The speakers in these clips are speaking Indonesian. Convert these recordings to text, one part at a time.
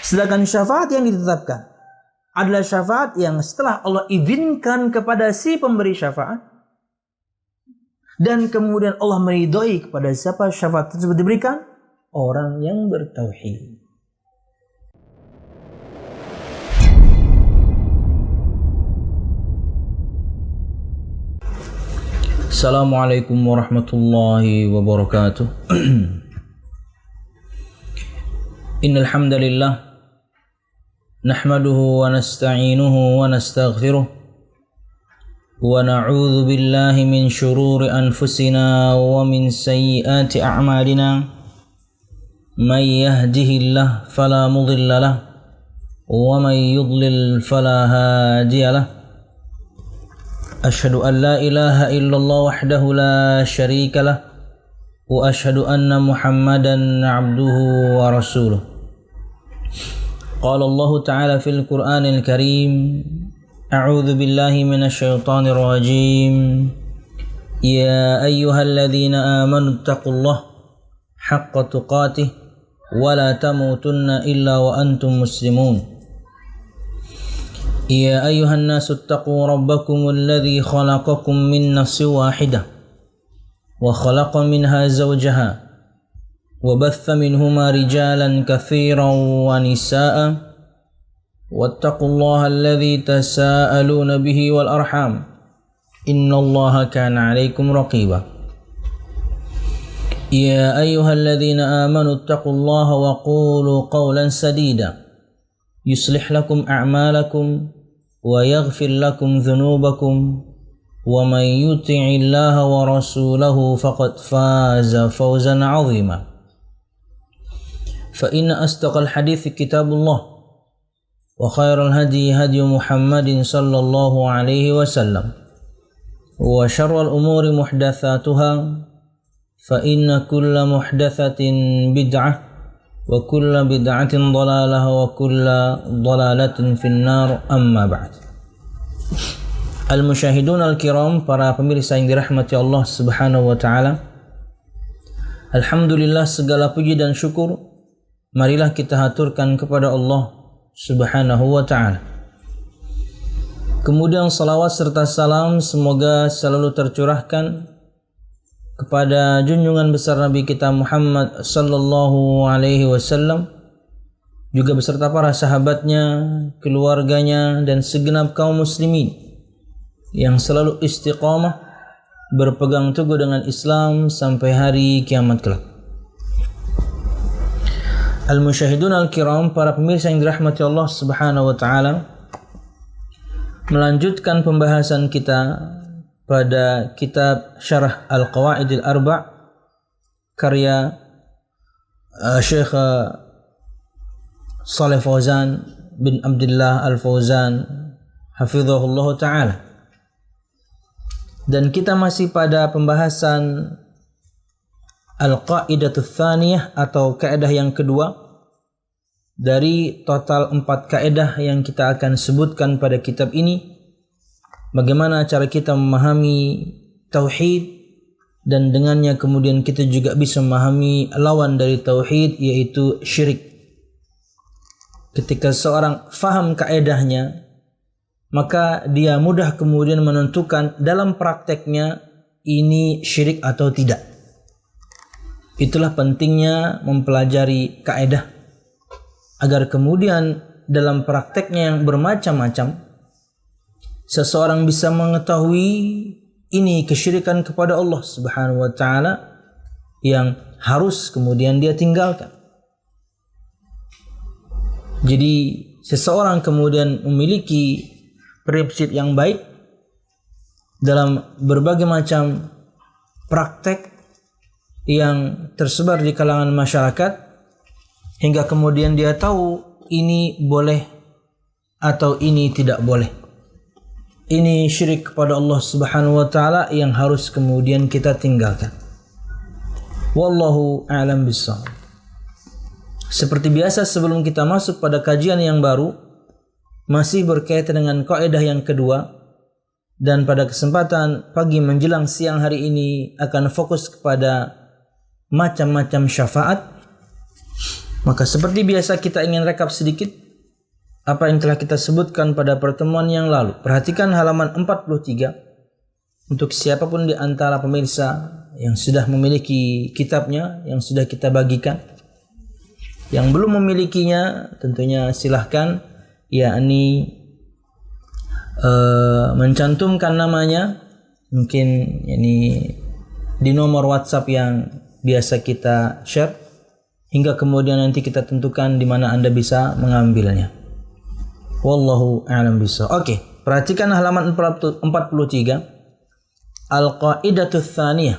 Sedangkan syafaat yang ditetapkan adalah syafaat yang setelah Allah izinkan kepada si pemberi syafaat, dan kemudian Allah meridhoi kepada siapa syafaat tersebut diberikan, orang yang bertauhid. Assalamualaikum warahmatullahi wabarakatuh. Innal hamdalillah nahmaduhu wa nasta'inuhu wa nastaghfiruh wa na'udzu billahi min shururi anfusina wa min sayyiati a'malina. May yahdihillahu fala mudilla lahu wa may yudlil fala hadiya lahu. Asyhadu an la ilaha illallah wahdahu la syarika lah wa asyhadu anna Muhammadan 'abduhu wa rasuluh. Qala Allah Ta'ala fil Qur'anil Karim, a'udzu billahi minasy syaithanir rajim. Ya ayyuhalladzina amanu taqullaha haqqa tuqatih wa la tamutunna illa wa antum muslimun. يا أيها الناس اتقوا ربكم الذي خلقكم من نفس واحدة وخلق منها زوجها وبث منهما رجالا كثيرا ونساء واتقوا الله الذي تساءلون به والأرحام إن الله كان عليكم رقيبا. يا أيها الذين آمنوا اتقوا الله وقولوا قولا سديدا يصلح لكم أعمالكم ويغفر لكم ذنوبكم ومن يطع الله ورسوله فقد فاز فوزا عظيما. فإن أصدق الحديث كتاب الله وخير الهدي هدي محمد صلى الله عليه وسلم وشر الأمور محدثاتها فإن كل محدثة بدعة وكل بدعة ضلالة وكل ضلالة في النار أما بعد. Al-musyahidun al-kiram, para pemirsa yang dirahmati Allah Subhanahu wa taala. Alhamdulillah, segala puji dan syukur marilah kita haturkan kepada Allah Subhanahu wa taala. Kemudian salawat serta salam semoga selalu tercurahkan kepada junjungan besar Nabi kita Muhammad sallallahu alaihi wasallam, juga beserta para sahabatnya, keluarganya, dan segenap kaum muslimin yang selalu istiqamah berpegang teguh dengan Islam sampai hari kiamat kelak. Al-musyahidun al-kiram, para pemirsa yang dirahmati Allah Subhanahu wa taala, melanjutkan pembahasan kita pada kitab Syarah Al-Qawaidil Arba' karya Syekh Shalih Fauzan bin Abdullah Al-Fauzan hafizahullah ta'ala. Dan kita masih pada pembahasan Al-Qaidatul Tsaniyah atau kaidah yang kedua dari total 4 kaidah yang kita akan sebutkan pada kitab ini. Bagaimana cara kita memahami tauhid, dan dengannya kemudian kita juga bisa memahami lawan dari tauhid, yaitu syirik. Ketika seorang faham kaedahnya, maka dia mudah kemudian menentukan dalam prakteknya ini syirik atau tidak. Itulah pentingnya mempelajari kaedah, agar kemudian dalam prakteknya yang bermacam-macam seseorang bisa mengetahui ini kesyirikan kepada Allah Subhanahu wa taala yang harus kemudian dia tinggalkan. Jadi seseorang kemudian memiliki prinsip yang baik dalam berbagai macam praktek yang tersebar di kalangan masyarakat, hingga kemudian dia tahu ini boleh atau ini tidak boleh. Ini syirik kepada Allah Subhanahu wa taala yang harus kemudian kita tinggalkan. Wallahu a'lam bishawab. Seperti biasa, sebelum kita masuk pada kajian yang baru, masih berkaitan dengan kaidah yang kedua, dan pada kesempatan pagi menjelang siang hari ini akan fokus kepada macam-macam syafaat. Maka seperti biasa kita ingin rekap sedikit apa yang telah kita sebutkan pada pertemuan yang lalu. Perhatikan halaman 43 untuk siapapun di antara pemirsa yang sudah memiliki kitabnya, yang sudah kita bagikan. Yang belum memilikinya tentunya silahkan, yakni mencantumkan namanya, mungkin ini di nomor WhatsApp yang biasa kita share, hingga kemudian nanti kita tentukan di mana Anda bisa mengambilnya. Wallahu a'lam bishawab. Oke, perhatikan halaman 43. Al-qa'idatu tsaniyah.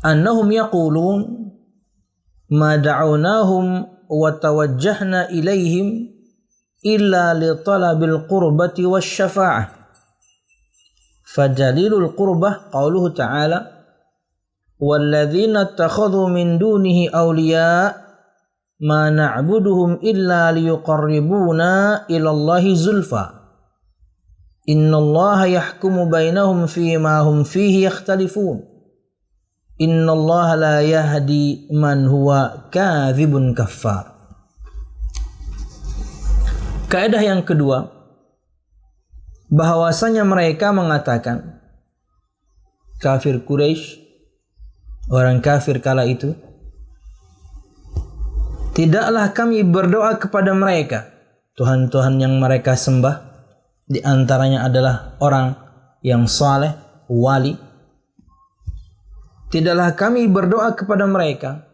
Annahum yaqulun ma da'awnahum wa tawajjahna ilaihim illa li talabil qurbati wasyafa'ah. Fadalilul qurbah qauluhu ta'ala walladzina ittakhadhu min dunihi awliya ma na'buduhum illa liyuqarribuna ilallahi zulfa innallaha yahkumu bainahum fima hum fihi yakhtalifun innallaha la yahdi man huwa kadzibun kaffar. Kaidah yang kedua, bahwasanya mereka mengatakan, kafir Quraisy, orang kafir kala itu, tidaklah kami berdoa kepada mereka, Tuhan-Tuhan yang mereka sembah, di antaranya adalah orang yang saleh, wali. Tidaklah kami berdoa kepada mereka,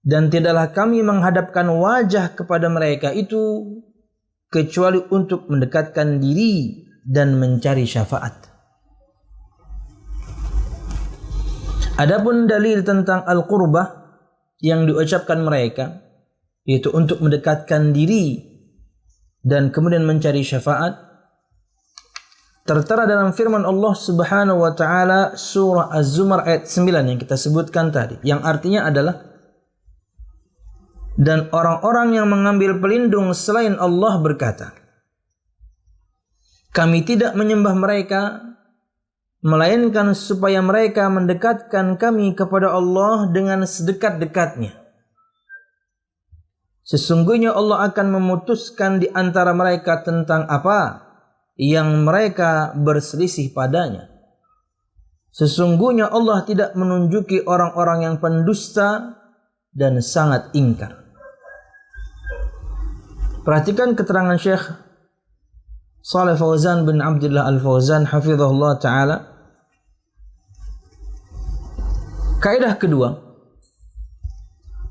dan tidaklah kami menghadapkan wajah kepada mereka itu kecuali untuk mendekatkan diri dan mencari syafaat. Adapun dalil tentang al-qurbah yang diucapkan mereka, yaitu untuk mendekatkan diri dan kemudian mencari syafaat, tertera dalam firman Allah Subhanahu wa taala surah Az-Zumar ayat 9 yang kita sebutkan tadi, yang artinya adalah, dan orang-orang yang mengambil pelindung selain Allah berkata, kami tidak menyembah mereka melainkan supaya mereka mendekatkan kami kepada Allah dengan sedekat-dekatnya. Sesungguhnya Allah akan memutuskan di antara mereka tentang apa yang mereka berselisih padanya. Sesungguhnya Allah tidak menunjuki orang-orang yang pendusta dan sangat ingkar. Perhatikan keterangan Syekh Shalih Fauzan bin Abdullah Al-Fauzan hafizahullah ta'ala. Kaidah kedua,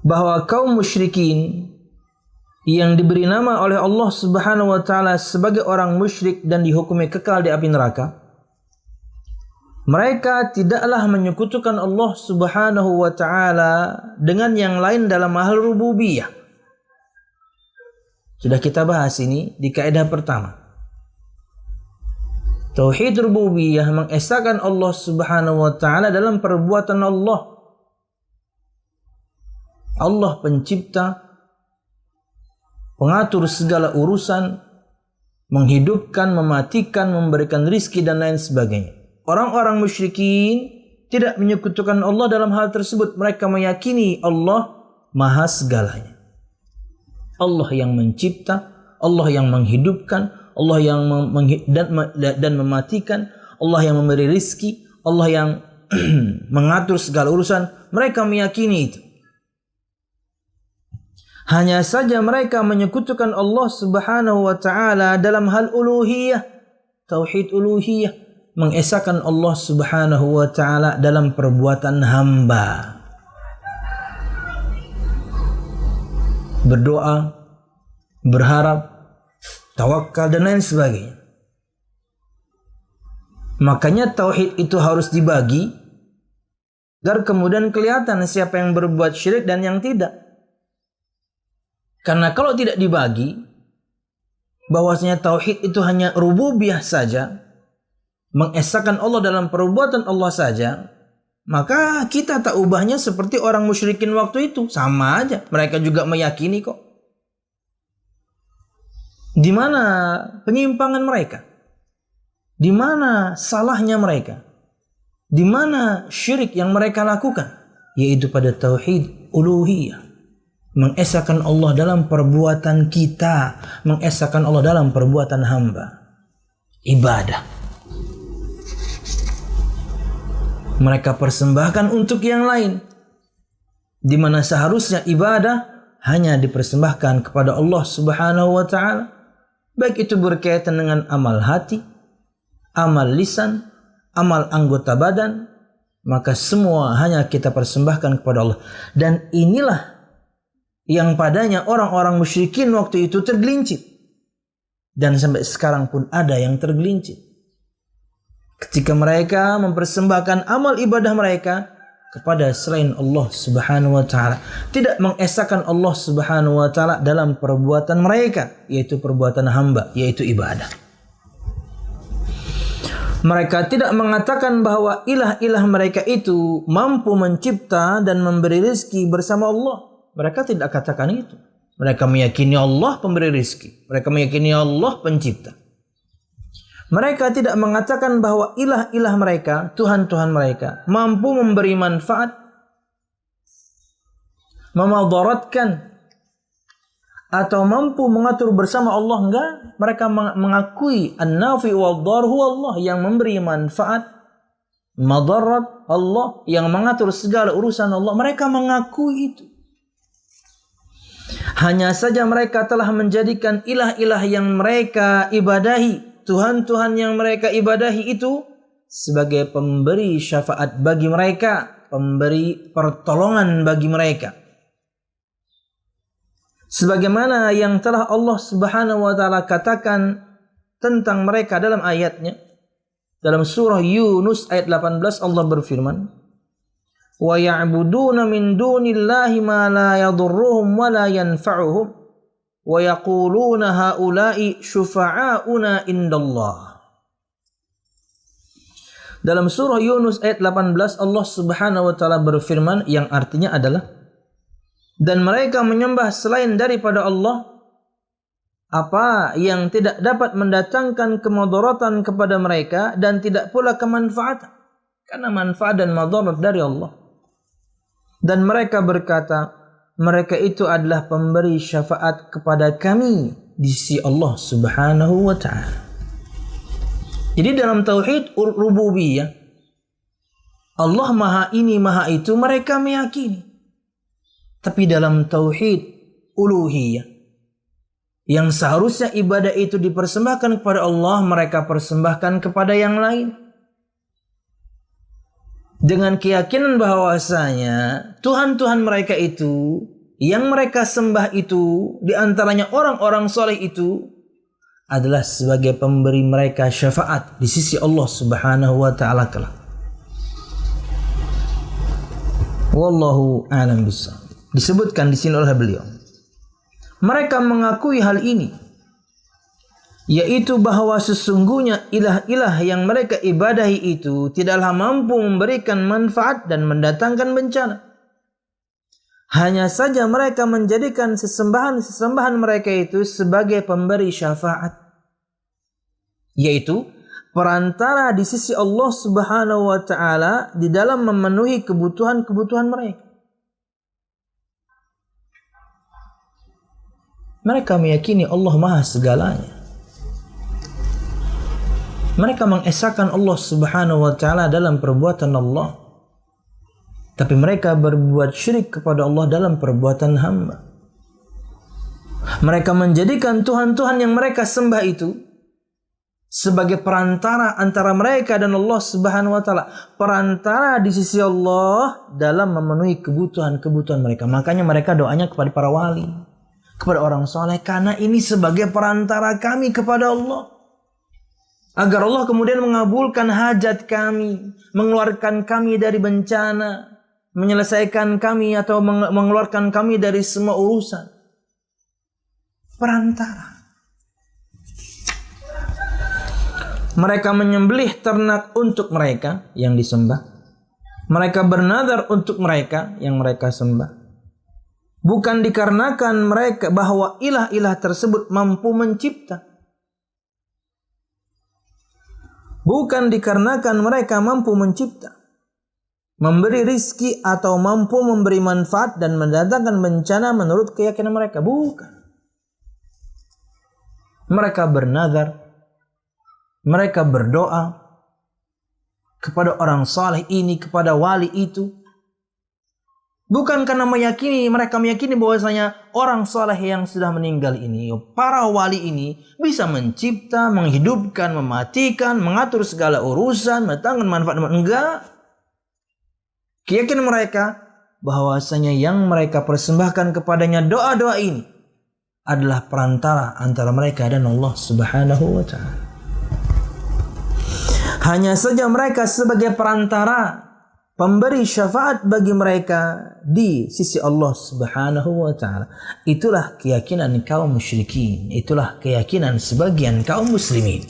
bahwa kaum musyrikin yang diberi nama oleh Allah Subhanahu wa taala sebagai orang musyrik dan dihukumi kekal di api neraka, mereka tidaklah menyekutukan Allah Subhanahu wa taala dengan yang lain dalam hal rububiyah. Sudah kita bahas ini di kaidah pertama. Tauhid rububiyah mengesahkan Allah Subhanahu wa taala dalam perbuatan Allah. Allah pencipta, pengatur segala urusan, menghidupkan, mematikan, memberikan rizki dan lain sebagainya. Orang-orang musyrikin tidak menyekutukan Allah dalam hal tersebut. Mereka meyakini Allah maha segalanya. Allah yang mencipta, Allah yang menghidupkan, Allah yang dan mematikan, Allah yang memberi rizki, Allah yang mengatur segala urusan. Mereka meyakini itu. Hanya saja mereka menyekutukan Allah Subhanahu wa taala dalam hal uluhiyah, tauhid uluhiyah, mengesahkan Allah Subhanahu wa taala dalam perbuatan hamba. Berdoa, berharap, tawakal dan lain sebagainya. Makanya tauhid itu harus dibagi agar kemudian kelihatan siapa yang berbuat syirik dan yang tidak. Karena kalau tidak dibagi, bahwasanya tauhid itu hanya rububiyah saja, mengesahkan Allah dalam perbuatan Allah saja, maka kita tak ubahnya seperti orang musyrikin waktu itu. Sama aja, mereka juga meyakini kok. Di mana penyimpangan mereka? Di mana salahnya mereka? Di mana syirik yang mereka lakukan? Yaitu pada tauhid uluhiyah. mengesahkan Allah dalam perbuatan kita, mengesahkan Allah dalam perbuatan hamba. Ibadah. Mereka persembahkan untuk yang lain, di mana seharusnya ibadah hanya dipersembahkan kepada Allah Subhanahu wa taala, baik itu berkaitan dengan amal hati, amal lisan, amal anggota badan, maka semua hanya kita persembahkan kepada Allah. Dan inilah yang padanya orang-orang musyrikin waktu itu tergelincir. Dan sampai sekarang pun ada yang tergelincir. Ketika mereka mempersembahkan amal ibadah mereka kepada selain Allah Subhanahu wa taala, tidak mengesahkan Allah Subhanahu wa taala dalam perbuatan mereka, yaitu perbuatan hamba, yaitu ibadah. Mereka tidak mengatakan bahwa ilah-ilah mereka itu mampu mencipta dan memberi rezeki bersama Allah. Mereka tidak katakan itu. Mereka meyakini Allah pemberi rezeki. Mereka meyakini Allah pencipta. Mereka tidak mengatakan bahwa ilah-ilah mereka, Tuhan-Tuhan mereka, mampu memberi manfaat, memadaratkan, atau mampu mengatur bersama Allah. Enggak. Mereka mengakui an-nafi wad-dar huwa Allah, yang memberi manfaat, madarat Allah, yang mengatur segala urusan Allah. Mereka mengakui itu. Hanya saja mereka telah menjadikan ilah-ilah yang mereka ibadahi, Tuhan-Tuhan yang mereka ibadahi itu sebagai pemberi syafaat bagi mereka, pemberi pertolongan bagi mereka. Sebagaimana yang telah Allah Subhanahu wa taala katakan tentang mereka dalam ayatnya. Dalam surah Yunus ayat 18 Allah berfirman, "Wa ya'buduna min dunillahi ma la yadurruhum wa la yanfa'uhum wa yaquluna haula'i syufa'auna indallah." Dalam surah Yunus ayat 18 Allah Subhanahu wa taala berfirman, yang artinya adalah, dan mereka menyembah selain daripada Allah apa yang tidak dapat mendatangkan kemudaratan kepada mereka dan tidak pula kemanfaatan, karena manfaat dan madarat dari Allah. Dan mereka berkata, mereka itu adalah pemberi syafaat kepada kami di sisi Allah Subhanahu wa taala. Jadi dalam tauhid rububiyah, Allah maha ini maha itu mereka meyakini. Tapi dalam tauhid uluhiyah, yang seharusnya ibadah itu dipersembahkan kepada Allah, mereka persembahkan kepada yang lain. Dengan keyakinan bahwasanya Tuhan-Tuhan mereka itu, yang mereka sembah itu, diantaranya orang-orang soleh itu, adalah sebagai pemberi mereka syafaat di sisi Allah Subhanahu wa ta'ala kelak. Wallahu a'lam bishawab. Disebutkan di sini oleh beliau, mereka mengakui hal ini, yaitu bahwa sesungguhnya ilah-ilah yang mereka ibadahi itu tidaklah mampu memberikan manfaat dan mendatangkan bencana. Hanya saja mereka menjadikan sesembahan mereka itu sebagai pemberi syafaat, yaitu perantara di sisi Allah Subhanahu wa taala di dalam memenuhi kebutuhan-kebutuhan mereka. Mereka meyakini Allah maha segalanya. Mereka mengesahkan Allah Subhanahu wa taala dalam perbuatan Allah, tapi mereka berbuat syirik kepada Allah dalam perbuatan hamba. Mereka menjadikan Tuhan-Tuhan yang mereka sembah itu sebagai perantara antara mereka dan Allah Subhanahu wa taala, perantara di sisi Allah dalam memenuhi kebutuhan-kebutuhan mereka. Makanya mereka doanya kepada para wali, kepada orang soleh, karena ini sebagai perantara kami kepada Allah, agar Allah kemudian mengabulkan hajat kami, mengeluarkan kami dari bencana, menyelesaikan kami atau mengeluarkan kami dari semua urusan. Perantara. Mereka menyembelih ternak untuk mereka yang disembah. Mereka bernadar untuk mereka yang mereka sembah. Bukan dikarenakan mereka bahwa ilah-ilah tersebut mampu mencipta. Bukan dikarenakan mereka mampu mencipta, memberi rizki atau mampu memberi manfaat dan mendatangkan bencana menurut keyakinan mereka. Bukan. Mereka bernazar, mereka berdoa kepada orang saleh ini, kepada wali itu. Bukan karena mereka meyakini bahwasanya orang saleh yang sudah meninggal ini, para wali ini bisa mencipta, menghidupkan, mematikan, mengatur segala urusan, mendatangkan manfaat. Enggak. Keyakinan mereka bahwasanya yang mereka persembahkan kepadanya doa-doa ini adalah perantara antara mereka dan Allah Subhanahu wa ta'ala. Hanya saja mereka sebagai perantara, pemberi syafaat bagi mereka di sisi Allah Subhanahu wa ta'ala. Itulah keyakinan kaum musyrikin, itulah keyakinan sebagian kaum muslimin.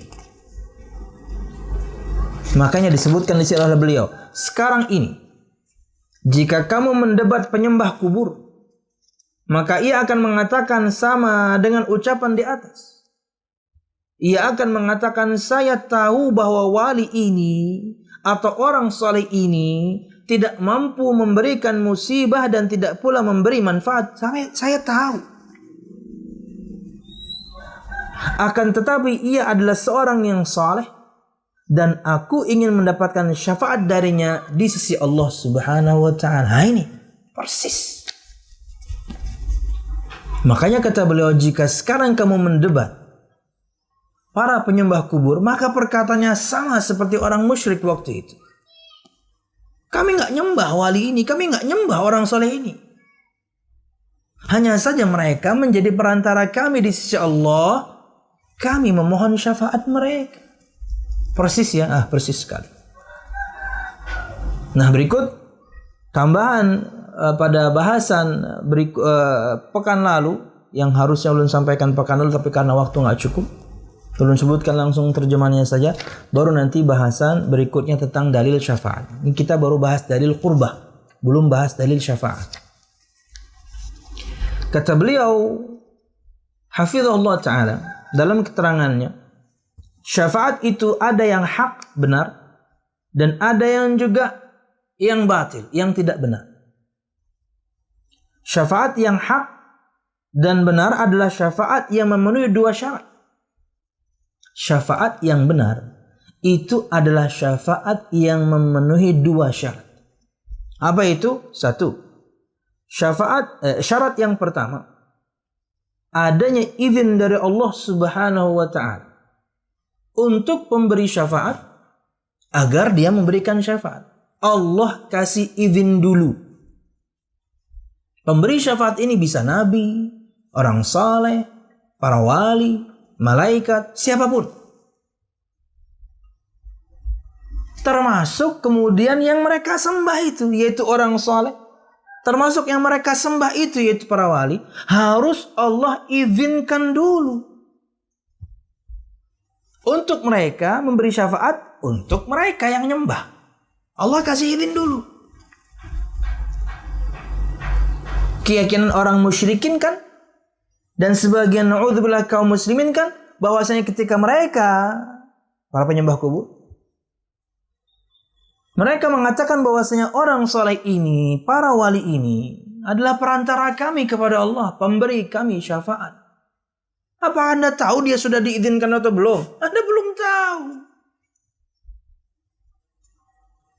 Makanya disebutkan di sini oleh beliau, sekarang ini jika kamu mendebat penyembah kubur, maka ia akan mengatakan sama dengan ucapan di atas. Ia akan mengatakan, saya tahu bahwa wali ini atau orang saleh ini tidak mampu memberikan musibah dan tidak pula memberi manfaat. Saya tahu. Akan tetapi ia adalah seorang yang saleh dan aku ingin mendapatkan syafaat darinya di sisi Allah Subhanahu wa ta'ala. Nah, ini persis. Makanya kata beliau, jika sekarang kamu mendebat para penyembah kubur, maka perkataannya sama seperti orang musyrik waktu itu. Kami nggak nyembah wali ini, kami nggak nyembah orang soleh ini. Hanya saja mereka menjadi perantara kami di sisi Allah. Kami memohon syafaat mereka. Persis ya, persis sekali. Nah, berikut tambahan pada bahasan pekan lalu yang harusnya ulun sampaikan pekan lalu, tapi karena waktu nggak cukup, ulun sebutkan langsung terjemahannya saja. Baru nanti bahasan berikutnya tentang dalil syafaat. Ini kita baru bahas dalil qurbah, belum bahas dalil syafaat. Kata beliau, hafizahullah ta'ala, dalam keterangannya, syafaat itu ada yang hak, benar, dan ada yang juga yang batil, yang tidak benar. Syafaat yang hak dan benar adalah syafaat yang memenuhi dua syarat. Syafaat yang benar itu adalah syafaat yang memenuhi dua syarat. Apa itu? Satu, syarat yang pertama, adanya izin dari Allah Subhanahu wa ta'ala untuk pemberi syafaat agar dia memberikan syafaat. Allah kasih izin dulu. Pemberi syafaat ini bisa nabi, orang saleh, para wali, malaikat, siapapun. Termasuk kemudian yang mereka sembah itu, yaitu orang saleh. Termasuk yang mereka sembah itu, yaitu para wali. Harus Allah izinkan dulu. Untuk mereka memberi syafaat, untuk mereka yang nyembah. Allah kasih izin dulu. Keyakinan orang musyrikin kan, dan sebagian na'udzubillah kaum muslimin kan, bahwasanya ketika mereka, para penyembah kubur, mereka mengatakan bahwasanya orang saleh ini, para wali ini adalah perantara kami kepada Allah, pemberi kami syafaat. Apa Anda tahu dia sudah diizinkan atau belum? Anda belum tahu.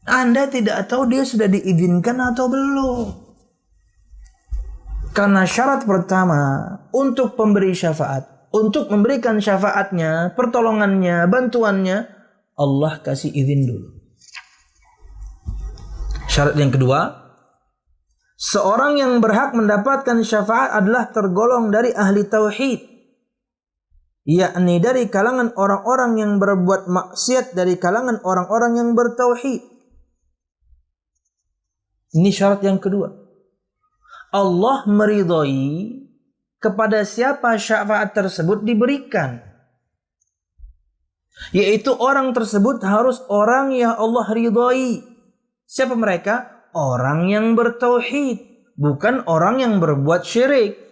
Anda tidak tahu dia sudah diizinkan atau belum. Karena syarat pertama untuk pemberi syafaat, untuk memberikan syafaatnya, pertolongannya, bantuannya, Allah kasih izin dulu. Syarat yang kedua, seorang yang berhak mendapatkan syafaat adalah tergolong dari ahli tauhid, yakni dari kalangan orang-orang yang berbuat maksiat, dari kalangan orang-orang yang bertauhid. Ini syarat yang kedua. Allah meridhai kepada siapa syafaat tersebut diberikan, yaitu orang tersebut harus orang yang Allah ridhai. Siapa mereka? Orang yang bertauhid, bukan orang yang berbuat syirik.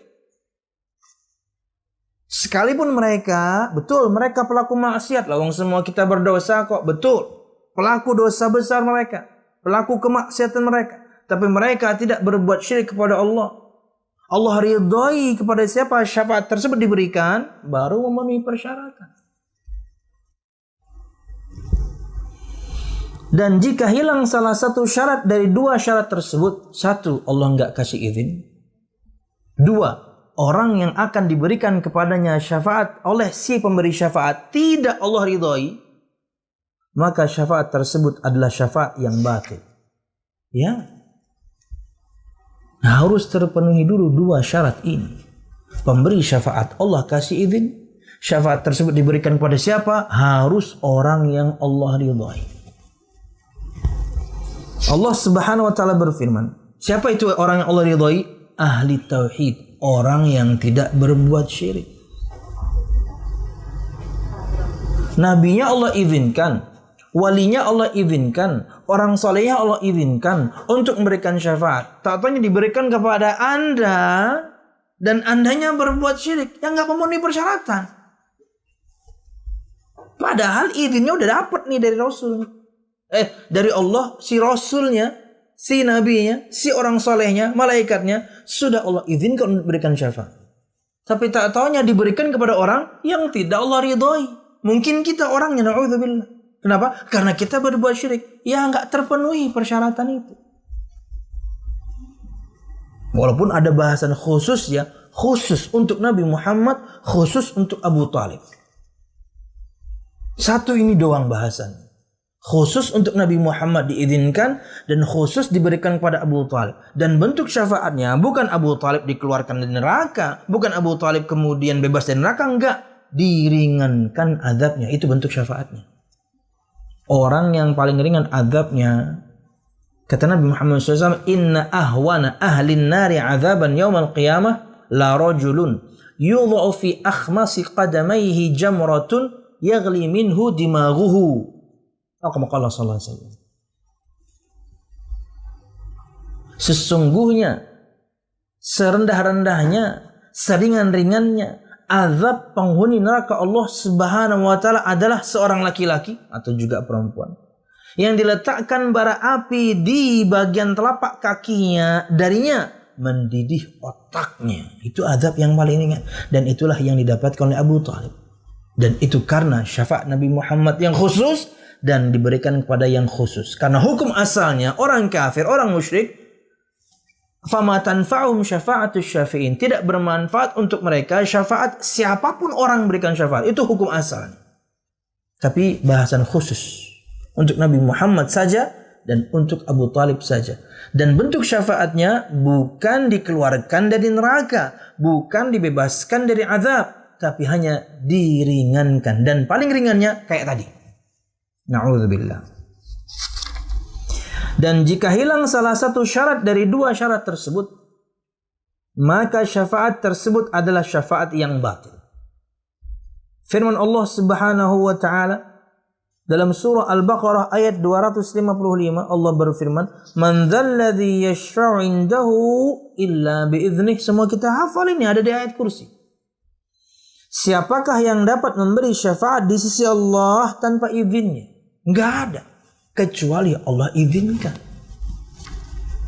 Sekalipun mereka, betul mereka pelaku maksiat, lawang semua kita berdosa kok, betul pelaku dosa besar mereka. pelaku kemaksiatan mereka, tapi mereka tidak berbuat syirik kepada Allah. Allah ridhai kepada siapa syafaat tersebut diberikan, baru memenuhi persyaratan. Dan jika hilang salah satu syarat dari dua syarat tersebut, satu, Allah nggak kasih izin. Dua, orang yang akan diberikan kepadanya syafaat oleh si pemberi syafaat tidak Allah ridhai, maka syafaat tersebut adalah syafaat yang batil. Ya, harus terpenuhi dulu dua syarat ini. Pemberi syafaat Allah kasih izin, syafaat tersebut diberikan kepada siapa? Harus orang yang Allah ridhai. Allah Subhanahu wa taala berfirman, siapa itu orang yang Allah ridhai? Ahli tauhid, orang yang tidak berbuat syirik. Nabinya Allah izinkan, walinya Allah izinkan, orang solehnya Allah izinkan untuk memberikan syafaat. Tak-taunya diberikan kepada Anda dan Andanya berbuat syirik yang nggak memenuhi persyaratan. Padahal izinnya udah dapat nih dari Rasul. Dari Allah, si Rasulnya, si Nabinya, si orang solehnya, malaikatnya, sudah Allah izinkan untuk memberikan syafaat. Tapi tak taunya diberikan kepada orang yang tidak Allah ridhai. Mungkin kita orangnya, na'udzubillah. Kenapa? Karena kita berbuat syirik. Ya nggak terpenuhi persyaratan itu. Walaupun ada bahasan khusus ya, khusus untuk Nabi Muhammad, khusus untuk Abu Talib. Satu ini doang bahasan. Khusus untuk Nabi Muhammad diizinkan dan khusus diberikan kepada Abu Talib. Dan bentuk syafaatnya bukan Abu Talib dikeluarkan dari neraka, bukan Abu Talib kemudian bebas dari neraka, enggak. Diringankan azabnya, itu bentuk syafaatnya. Orang yang paling ringan azabnya, kata Nabi Muhammad SAW, inna ahwana ahlin nari azaban yawmal qiyamah la rajulun yudha'u fi akhmasi qadamayhi jamratun yaghli minhu dimaghuhu. Kama sallallahu alaihi wasallam. Sesungguhnya serendah-rendahnya, seringan-ringannya azab penghuni neraka Allah Subhanahu wa taala adalah seorang laki-laki atau juga perempuan yang diletakkan bara api di bagian telapak kakinya, darinya mendidih otaknya. Itu azab yang paling ringan dan itulah yang didapatkan oleh Abu Talib. Dan itu karena syafaat Nabi Muhammad yang khusus dan diberikan kepada yang khusus. Karena hukum asalnya orang kafir, orang musyrik, fama tanfa'um syafa'atus syafi'in, tidak bermanfaat untuk mereka syafaat siapapun orang berikan syafaat. Itu hukum asalnya. Tapi bahasan khusus untuk Nabi Muhammad saja dan untuk Abu Talib saja. Dan bentuk syafaatnya bukan dikeluarkan dari neraka, bukan dibebaskan dari azab, tapi hanya diringankan. Dan paling ringannya kayak tadi. Na'udzubillah. Dan jika hilang salah satu syarat dari dua syarat tersebut, maka syafaat tersebut adalah syafaat yang batil. Firman Allah Subhanahu wa taala dalam surah Al-Baqarah ayat 255, Allah berfirman, "Man dzalladzi yashfa'u 'indahu illa bi'idznih." Semua kita hafal ini, ada di ayat kursi. Siapakah yang dapat memberi syafaat di sisi Allah tanpa izinnya? Enggak ada, kecuali Allah izinkan.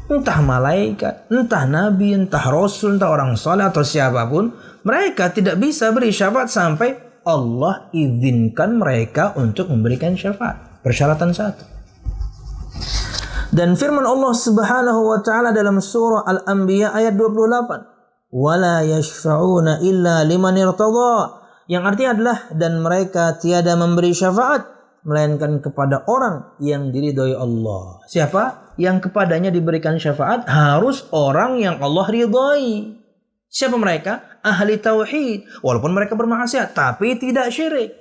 Entah malaikat, entah nabi, entah rasul, entah orang saleh atau siapapun, mereka tidak bisa beri syafaat sampai Allah izinkan mereka untuk memberikan syafaat. Persyaratan satu. Dan firman Allah Subhanahu wa taala dalam surah Al-Anbiya ayat 28, "Wala yashfa'una illa liman irtadha." Yang artinya adalah dan mereka tiada memberi syafaat melainkan kepada orang yang diridhoi Allah. Siapa? Yang kepadanya diberikan syafaat harus orang yang Allah ridhoi. Siapa mereka? Ahli tauhid. Walaupun mereka bermaksiat, tapi tidak syirik.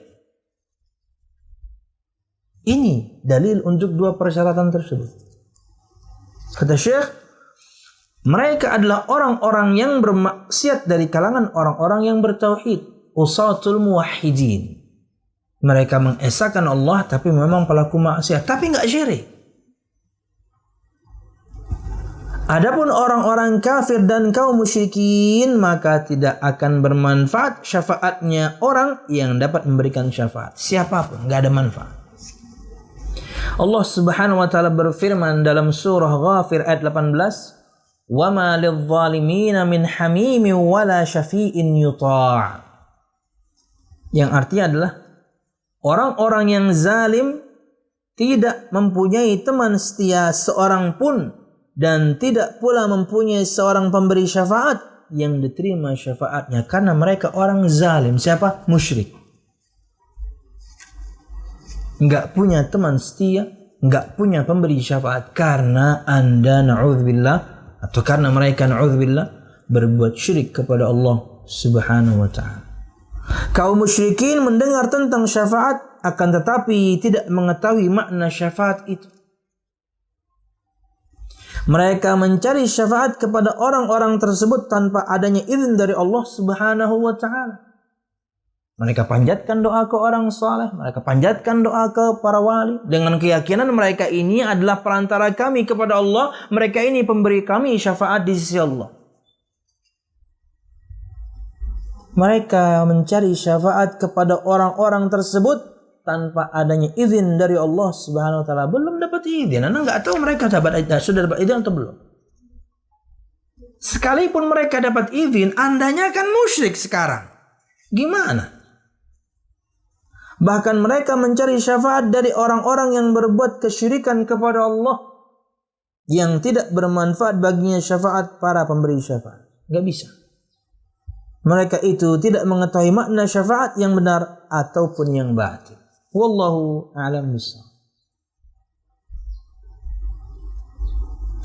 Ini dalil untuk dua persyaratan tersebut. Kata Syekh, mereka adalah orang-orang yang bermaksiat dari kalangan orang-orang yang bertauhid. Usatul muwahhidin. Mereka mengesahkan Allah tapi memang pelaku maksiat, tapi enggak syirik. Adapun orang-orang kafir dan kaum musyrikin, maka tidak akan bermanfaat syafaatnya orang yang dapat memberikan syafaat. Siapapun, enggak ada manfaat. Allah Subhanahu wa taala berfirman dalam surah Ghafir ayat 18, "Wa ma lidh-dhalimin min hamimin wala syafi'in yuta'." Yang artinya adalah orang-orang yang zalim tidak mempunyai teman setia seorang pun dan tidak pula mempunyai seorang pemberi syafaat yang diterima syafaatnya karena mereka orang zalim. Siapa? Musyrik. Enggak punya teman setia, enggak punya pemberi syafaat karena Anda na'udzubillah atau karena mereka na'udzubillah berbuat syirik kepada Allah Subhanahu wa taala. Kaum musyrikin mendengar tentang syafaat akan tetapi tidak mengetahui makna syafaat itu. Mereka mencari syafaat kepada orang-orang tersebut tanpa adanya izin dari Allah Subhanahu wa taala. Mereka panjatkan doa ke orang saleh, mereka panjatkan doa ke para wali dengan keyakinan mereka ini adalah perantara kami kepada Allah, mereka ini pemberi kami syafaat di sisi Allah. Mereka mencari syafaat kepada orang-orang tersebut tanpa adanya izin dari Allah Subhanahu wa taala. Belum dapat izin. Anda enggak tahu mereka sudah dapat izin atau belum. Sekalipun mereka dapat izin, andanya kan musyrik sekarang. Gimana? Bahkan mereka mencari syafaat dari orang-orang yang berbuat kesyirikan kepada Allah yang tidak bermanfaat baginya syafaat para pemberi syafaat. Enggak bisa. Mereka itu tidak mengetahui makna syafaat yang benar ataupun yang batil. Wallahu a'lam bishawab.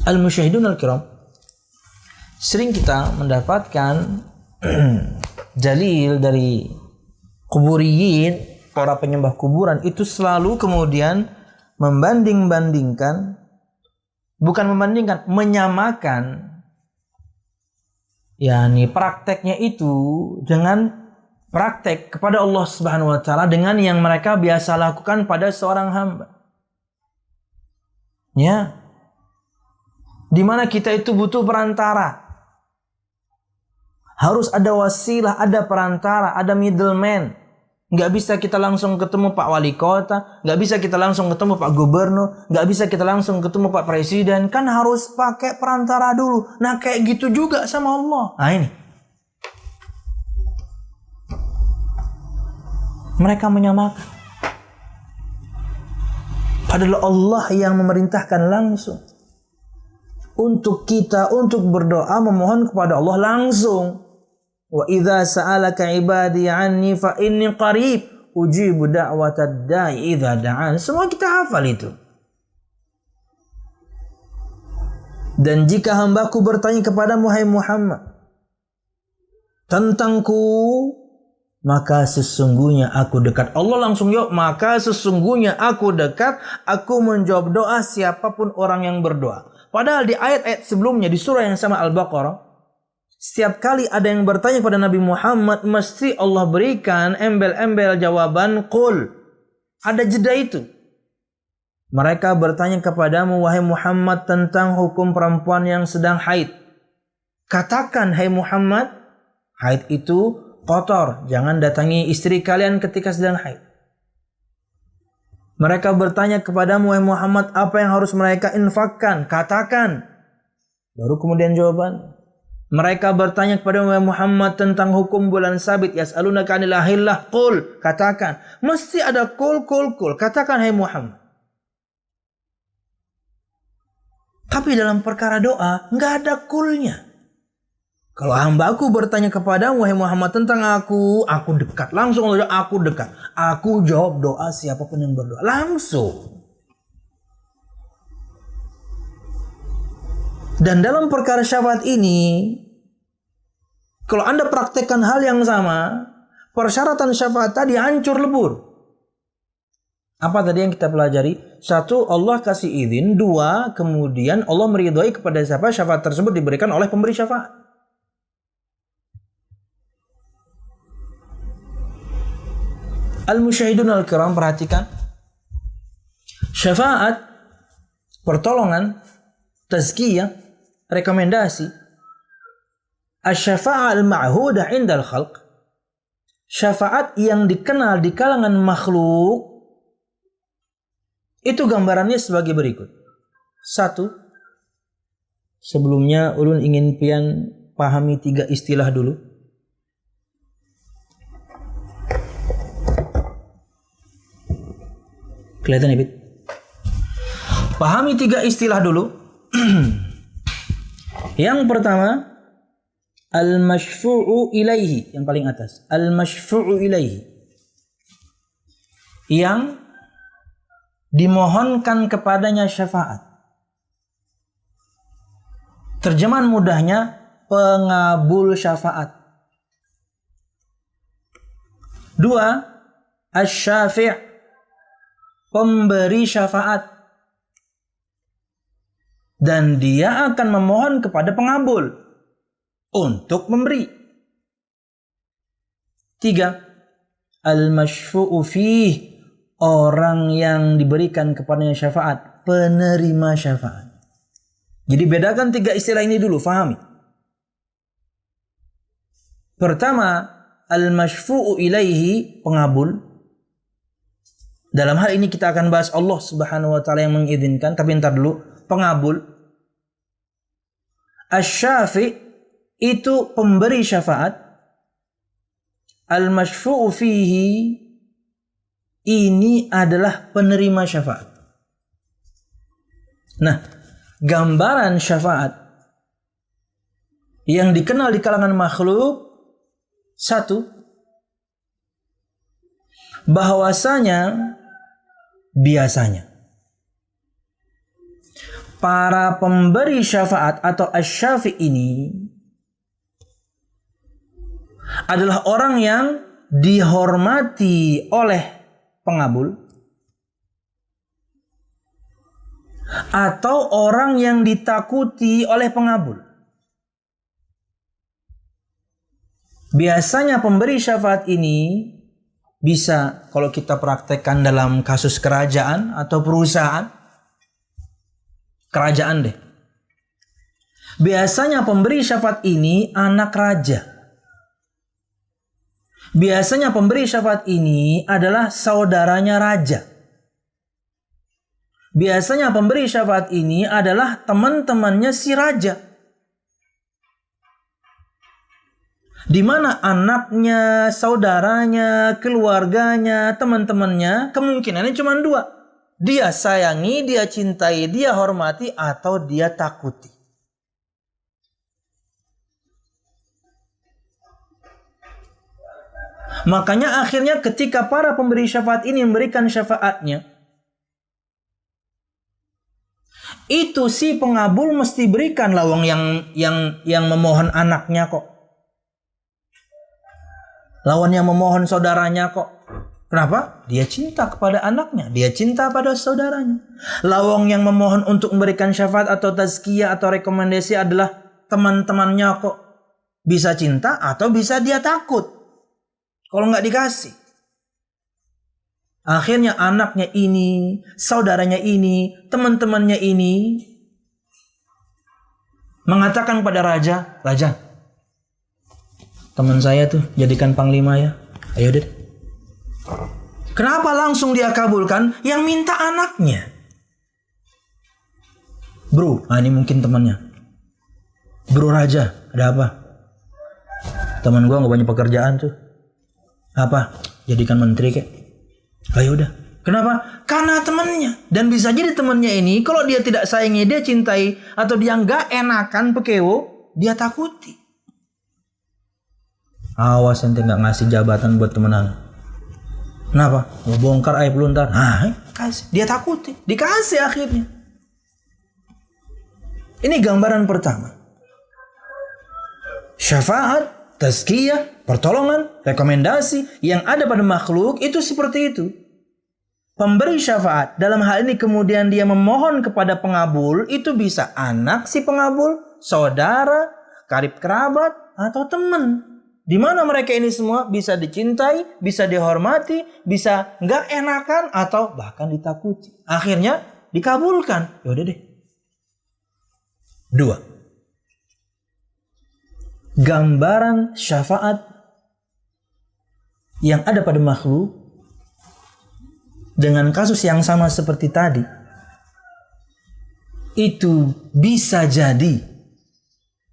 Al-musyahidun al-kiram, sering kita mendapatkan dalil dari kuburiyin, para penyembah kuburan itu selalu kemudian membanding-bandingkan, bukan membandingkan, menyamakan yakni prakteknya itu dengan praktek kepada Allah Subhanahu wa taala dengan yang mereka biasa lakukan pada seorang hamba. Ya. Di mana kita itu butuh perantara. Harus ada wasilah, ada perantara, ada middleman. Nggak bisa kita langsung ketemu Pak Wali Kota, nggak bisa kita langsung ketemu Pak Gubernur, nggak bisa kita langsung ketemu Pak Presiden, kan harus pakai perantara dulu. Nah kayak gitu juga sama Allah. Nah ini, mereka menyamakan. Padahal Allah yang memerintahkan langsung untuk kita untuk berdoa memohon kepada Allah langsung. Wa idza sa'alaka ibadi anni fa inni qarib ujibu da'watad da'i idza da'an. Semua kita hafal itu. Dan jika hambaku bertanya kepadamu hai Muhammad tentangku, maka sesungguhnya aku dekat. Allah langsung jawab, maka sesungguhnya aku dekat, aku menjawab doa siapapun orang yang berdoa. Padahal di ayat-ayat sebelumnya di surah yang sama Al-Baqarah, setiap kali ada yang bertanya kepada Nabi Muhammad, mesti Allah berikan embel-embel jawaban qul. Ada jeda itu. Mereka bertanya kepadamu, wahai Muhammad, tentang hukum perempuan yang sedang haid. Katakan, hai Muhammad, haid itu kotor. Jangan datangi istri kalian ketika sedang haid. Mereka bertanya kepadamu, wahai Muhammad, apa yang harus mereka infakkan? Katakan. Baru kemudian jawaban. Mereka bertanya kepada Muhammad tentang hukum bulan sabit. Yas'alunaka 'anil ahillah, qul. Katakan. Mesti ada qul. Katakan, hai Muhammad. Tapi dalam perkara doa, nggak ada qulnya. Kalau hambaku bertanya kepadamu, wahai Muhammad, tentang aku dekat. Langsung aku dekat. Aku jawab doa siapapun yang berdoa. Langsung. Dan dalam perkara syafaat ini, kalau Anda praktekkan hal yang sama, persyaratan syafaat tadi hancur lebur. Apa tadi yang kita pelajari? 1, Allah kasih izin. 2, kemudian Allah meridhai kepada siapa syafaat tersebut diberikan oleh pemberi syafaat. Al-musyahidun al-kiram, perhatikan. Syafaat, pertolongan, tazkiyah, rekomendasi. Asy-syafa'ah al-ma'hudah 'inda al-khalq. Syafaat yang dikenal di kalangan makhluk Itu gambarannya sebagai berikut. 1. Sebelumnya ulun ingin pian pahami 3 istilah dulu. Kelihatan ya, Bit? Pahami 3 istilah dulu. Yang pertama, al-masyfu'u ilaihi, yang paling atas. Al-masyfu'u ilaihi, yang dimohonkan kepadanya syafaat. Terjemahan mudahnya, pengabul syafaat. 2. Asy-syafi', pemberi syafaat. Dan dia akan memohon kepada pengabul untuk memberi. 3. Al-masyfu'u fih, orang yang diberikan kepadanya syafaat, penerima syafaat. Jadi bedakan 3 istilah ini dulu, fahami. Pertama, al-masyfu'u ilaihi, pengabul. Dalam hal ini kita akan bahas Allah Subhanahu wa taala yang mengizinkan, tapi ntar dulu. Pengabul. Asy-syafi' itu pemberi syafaat. Al-masyfu'u fihi, ini adalah penerima syafaat. Nah, gambaran syafaat yang dikenal di kalangan makhluk, 1, bahwasanya biasanya para pemberi syafaat atau asy-syafi' ini adalah orang yang dihormati oleh pengabul atau orang yang ditakuti oleh pengabul. Biasanya pemberi syafaat ini bisa, kalau kita praktekkan dalam kasus kerajaan atau perusahaan, kerajaan deh. Biasanya pemberi syafaat ini anak raja. Biasanya pemberi syafaat ini adalah saudaranya raja. Biasanya pemberi syafaat ini adalah teman-temannya si raja. Di mana anaknya, saudaranya, keluarganya, teman-temannya kemungkinannya cuma 2. Dia sayangi, dia cintai, dia hormati, atau dia takuti. Makanya akhirnya ketika para pemberi syafaat ini memberikan syafaatnya, itu si pengabul mesti berikan lawang yang memohon anaknya kok. Lawan yang memohon saudaranya kok. Kenapa? Dia cinta kepada anaknya, dia cinta pada saudaranya. Lawang yang memohon untuk memberikan syafaat atau tazkiyah atau rekomendasi adalah teman-temannya kok. Bisa cinta atau bisa dia takut kalau nggak dikasih. Akhirnya anaknya ini, saudaranya ini, teman-temannya ini mengatakan pada raja, "Raja, teman saya tuh jadikan panglima ya. Ayo deh." Kenapa langsung dia kabulkan? Yang minta anaknya. Bro, ini mungkin temannya. Bro raja, ada apa? Teman gua nggak banyak pekerjaan tuh. Apa? Jadikan menteri kek. Ayo udah. Kenapa? Karena temannya. Dan bisa jadi temannya ini kalau dia tidak sayangi, dia cintai, atau dia nggak enakan pekewo, dia takuti. Awas ente nggak ngasih jabatan buat temenan. Kenapa? Mau bongkar aib lu ntar. Kasih. Dia takuti. Dikasih akhirnya. Ini gambaran pertama. Syafaat, tazkiyah, pertolongan, rekomendasi yang ada pada makhluk itu seperti itu. Pemberi syafaat dalam hal ini kemudian dia memohon kepada pengabul, itu bisa anak si pengabul, saudara, karib kerabat, atau teman. Di mana mereka ini semua bisa dicintai, bisa dihormati, bisa nggak enakan, atau bahkan ditakuti. Akhirnya dikabulkan. Ya udah deh. 2. Gambaran syafaat yang ada pada makhluk dengan kasus yang sama seperti tadi, itu bisa jadi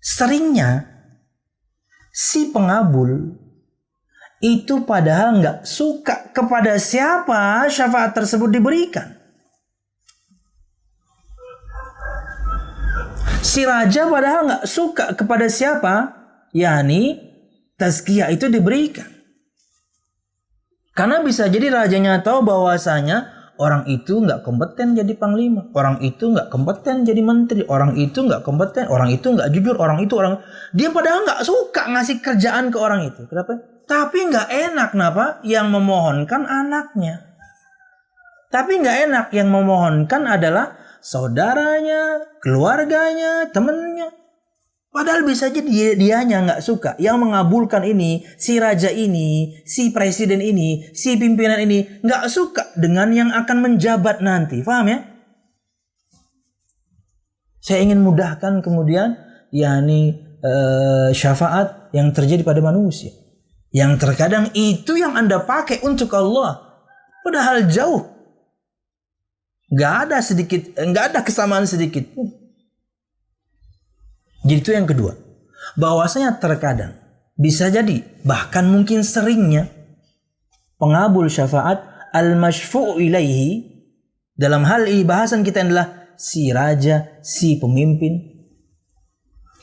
seringnya si pengabul itu padahal nggak suka kepada siapa syafaat tersebut diberikan. Si raja padahal nggak suka kepada siapa, yakni tazkiyah itu diberikan. Karena bisa jadi rajanya tahu bahwasanya orang itu nggak kompeten jadi panglima, orang itu nggak kompeten jadi menteri, orang itu nggak kompeten, orang itu nggak jujur, dia padahal nggak suka ngasih kerjaan ke orang itu. Kenapa? Tapi nggak enak, kenapa? Yang memohonkan anaknya. Tapi nggak enak, yang memohonkan adalah saudaranya, keluarganya, temennya. Padahal bisa jadi dianya nggak suka. Yang mengabulkan ini, si raja ini, si presiden ini, si pimpinan ini nggak suka dengan yang akan menjabat nanti. Paham ya? Saya ingin mudahkan kemudian, yakni syafaat yang terjadi pada manusia. Yang terkadang itu yang Anda pakai untuk Allah. Padahal jauh. Nggak ada kesamaan sedikit pun. Jadi itu yang kedua. Bahwasanya terkadang bisa jadi, bahkan mungkin seringnya, pengabul syafaat al-masyfu'u ilaihi, dalam hal ini bahasan kita adalah si raja, si pemimpin,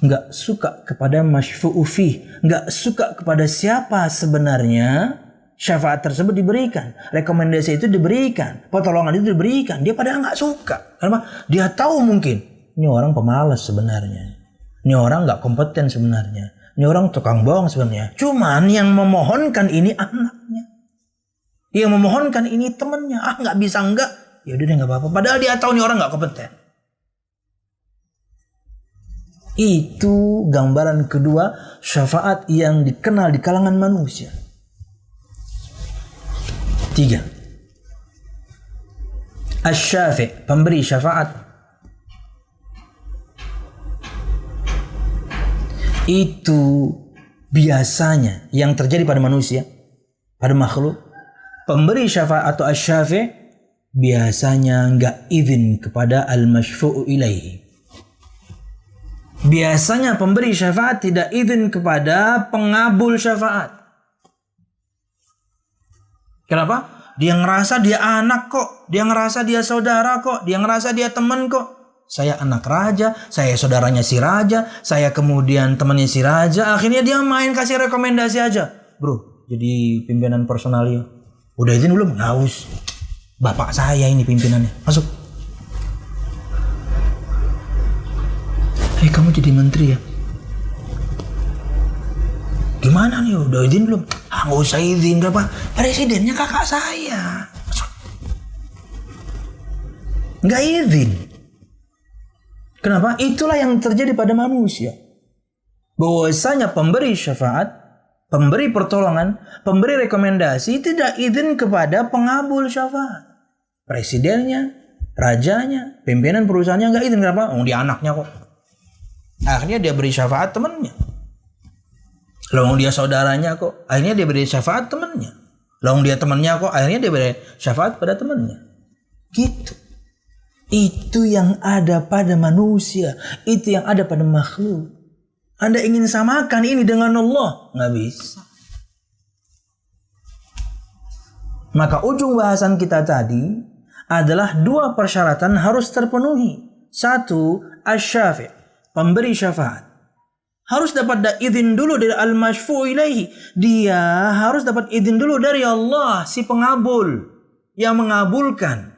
nggak suka kepada masyfu'u fih, nggak suka kepada siapa sebenarnya syafaat tersebut diberikan, rekomendasi itu diberikan, pertolongan itu diberikan. Dia padahal nggak suka. Karena dia tahu mungkin ini orang pemalas sebenarnya. Ini orang nggak kompeten sebenarnya. Ini orang tukang bohong sebenarnya. Cuman yang memohonkan ini anaknya. Yang memohonkan ini temannya. Nggak bisa enggak. Ya udah nggak apa-apa. Padahal dia tahu ini orang nggak kompeten. Itu gambaran kedua syafaat yang dikenal di kalangan manusia. 3. Asy-syafi', pemberi syafaat. Itu biasanya yang terjadi pada manusia, pada makhluk. Pemberi syafaat atau asy-syafi' biasanya enggak izin kepada al-masyfu'u ilaihi. Biasanya pemberi syafaat tidak izin kepada pengabul syafaat. Kenapa? Dia ngerasa dia anak kok, dia ngerasa dia saudara kok, dia ngerasa dia teman kok. Saya anak raja, saya saudaranya si raja, saya kemudian temannya si raja. Akhirnya dia main kasih rekomendasi aja. Bro, jadi pimpinan personalia. Udah izin belum? Haus. Bapak saya ini pimpinannya. Masuk. Kamu jadi menteri ya? Gimana nih? Udah izin belum? Nggak usah izin. Berapa? Presidennya kakak saya. Masuk. Nggak izin. Kenapa? Itulah yang terjadi pada manusia. Bahwasanya pemberi syafaat, pemberi pertolongan, pemberi rekomendasi tidak izin kepada pengabul syafaat. Presidennya, rajanya, pimpinan perusahaannya nggak izin. Kenapa? Oh, dia anaknya kok. Akhirnya dia beri syafaat temannya. Lalu dia saudaranya kok. Akhirnya dia beri syafaat temannya. Lalu dia temannya kok. Akhirnya dia beri syafaat pada temannya. Gitu. Itu yang ada pada manusia. Itu yang ada pada makhluk. Anda ingin samakan ini dengan Allah? Nggak bisa. Maka ujung bahasan kita tadi adalah 2 persyaratan harus terpenuhi. 1, asy-syafi', pemberi syafaat. Harus dapat izin dulu dari al-masyfu'u ilaihi. Dia harus dapat izin dulu dari Allah, si pengabul yang mengabulkan.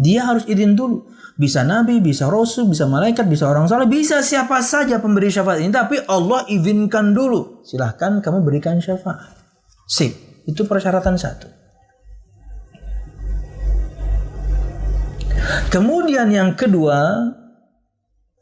Dia harus izin dulu. Bisa nabi, bisa rasul, bisa malaikat, bisa orang saleh, bisa siapa saja pemberi syafaat ini. Tapi Allah izinkan dulu. Silahkan kamu berikan syafaat. Sip. Itu persyaratan 1. Kemudian yang kedua,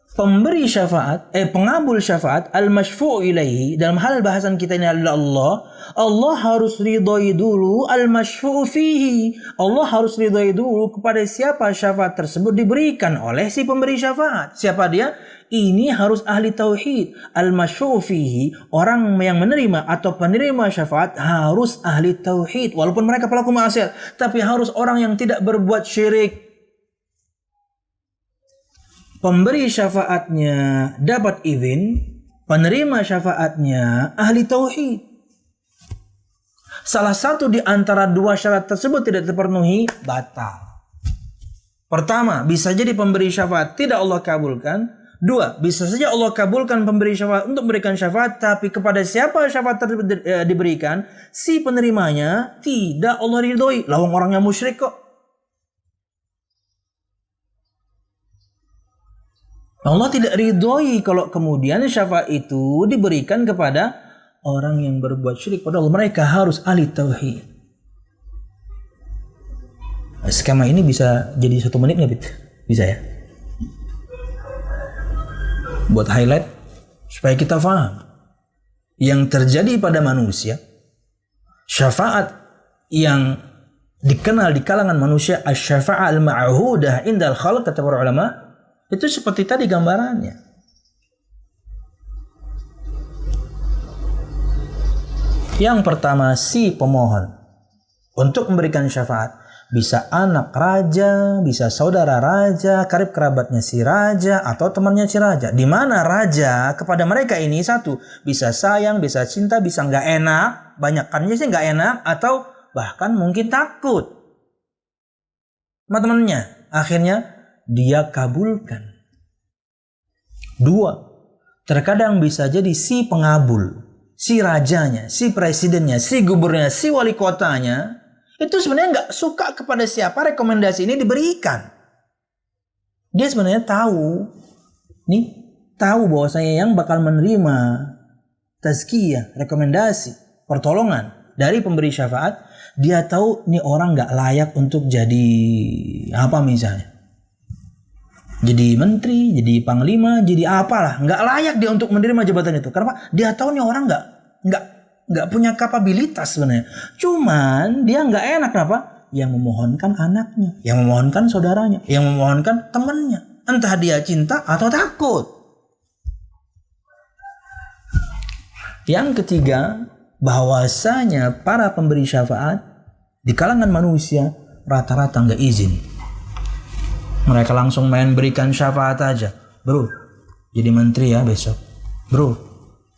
pemberi syafaat, pengabul syafaat, al-masyfu' ilaihi, dalam hal bahasan kita ini adalah Allah. Allah harus ridhoi dulu al-masyfu' fihi. Allah harus ridhoi dulu kepada siapa syafaat tersebut diberikan oleh si pemberi syafaat. Siapa dia? Ini harus ahli tauhid. Al-masyfu' fihi, orang yang menerima atau penerima syafaat harus ahli tauhid. Walaupun mereka pelaku maksiat, tapi harus orang yang tidak berbuat syirik. Pemberi syafaatnya dapat izin, penerima syafaatnya ahli tauhid. Salah satu di antara dua syarat tersebut tidak terpenuhi, batal. Pertama, bisa jadi pemberi syafaat tidak Allah kabulkan. Dua, bisa saja Allah kabulkan pemberi syafaat untuk memberikan syafaat, tapi kepada siapa syafaat tersebut diberikan, si penerimanya tidak Allah ridhoi. Lawang orangnya musyrik kok. Allah tidak ridhoi kalau kemudian syafaat itu diberikan kepada orang yang berbuat syirik pada Allah. Mereka harus ahli tauhid. Skema ini bisa jadi 1 menit nggak, Bit? Bisa ya? Buat highlight supaya kita paham yang terjadi pada manusia. Syafaat yang dikenal di kalangan manusia, asy-syafa'ah al-ma'hudah indal khalq, kata para ulama, itu seperti tadi gambarannya. Yang pertama, si pemohon untuk memberikan syafaat bisa anak raja, bisa saudara raja, karib kerabatnya si raja, atau temannya si raja. Di mana raja kepada mereka ini satu, bisa sayang, bisa cinta, bisa nggak enak, banyakannya sih nggak enak, atau bahkan mungkin takut teman-temannya. Akhirnya dia kabulkan. Dua, terkadang bisa jadi si pengabul, si rajanya, si presidennya, si gubernurnya, si wali kotanya, itu sebenarnya nggak suka kepada siapa rekomendasi ini diberikan. Dia sebenarnya tahu bahwasanya yang bakal menerima tazkiyah, rekomendasi, pertolongan dari pemberi syafaat, dia tahu nih orang nggak layak untuk jadi apa misalnya. Jadi menteri, jadi panglima, jadi apalah, nggak layak dia untuk menerima jabatan itu. Kenapa? Dia tahu nih orang nggak punya kapabilitas sebenarnya. Cuman dia nggak enak, kenapa? Yang memohonkan anaknya, yang memohonkan saudaranya, yang memohonkan temannya. Entah dia cinta atau takut. Yang ketiga, bahwasanya para pemberi syafaat di kalangan manusia rata-rata nggak izin. Mereka langsung main berikan syafaat aja. Bro, jadi menteri ya besok. Bro,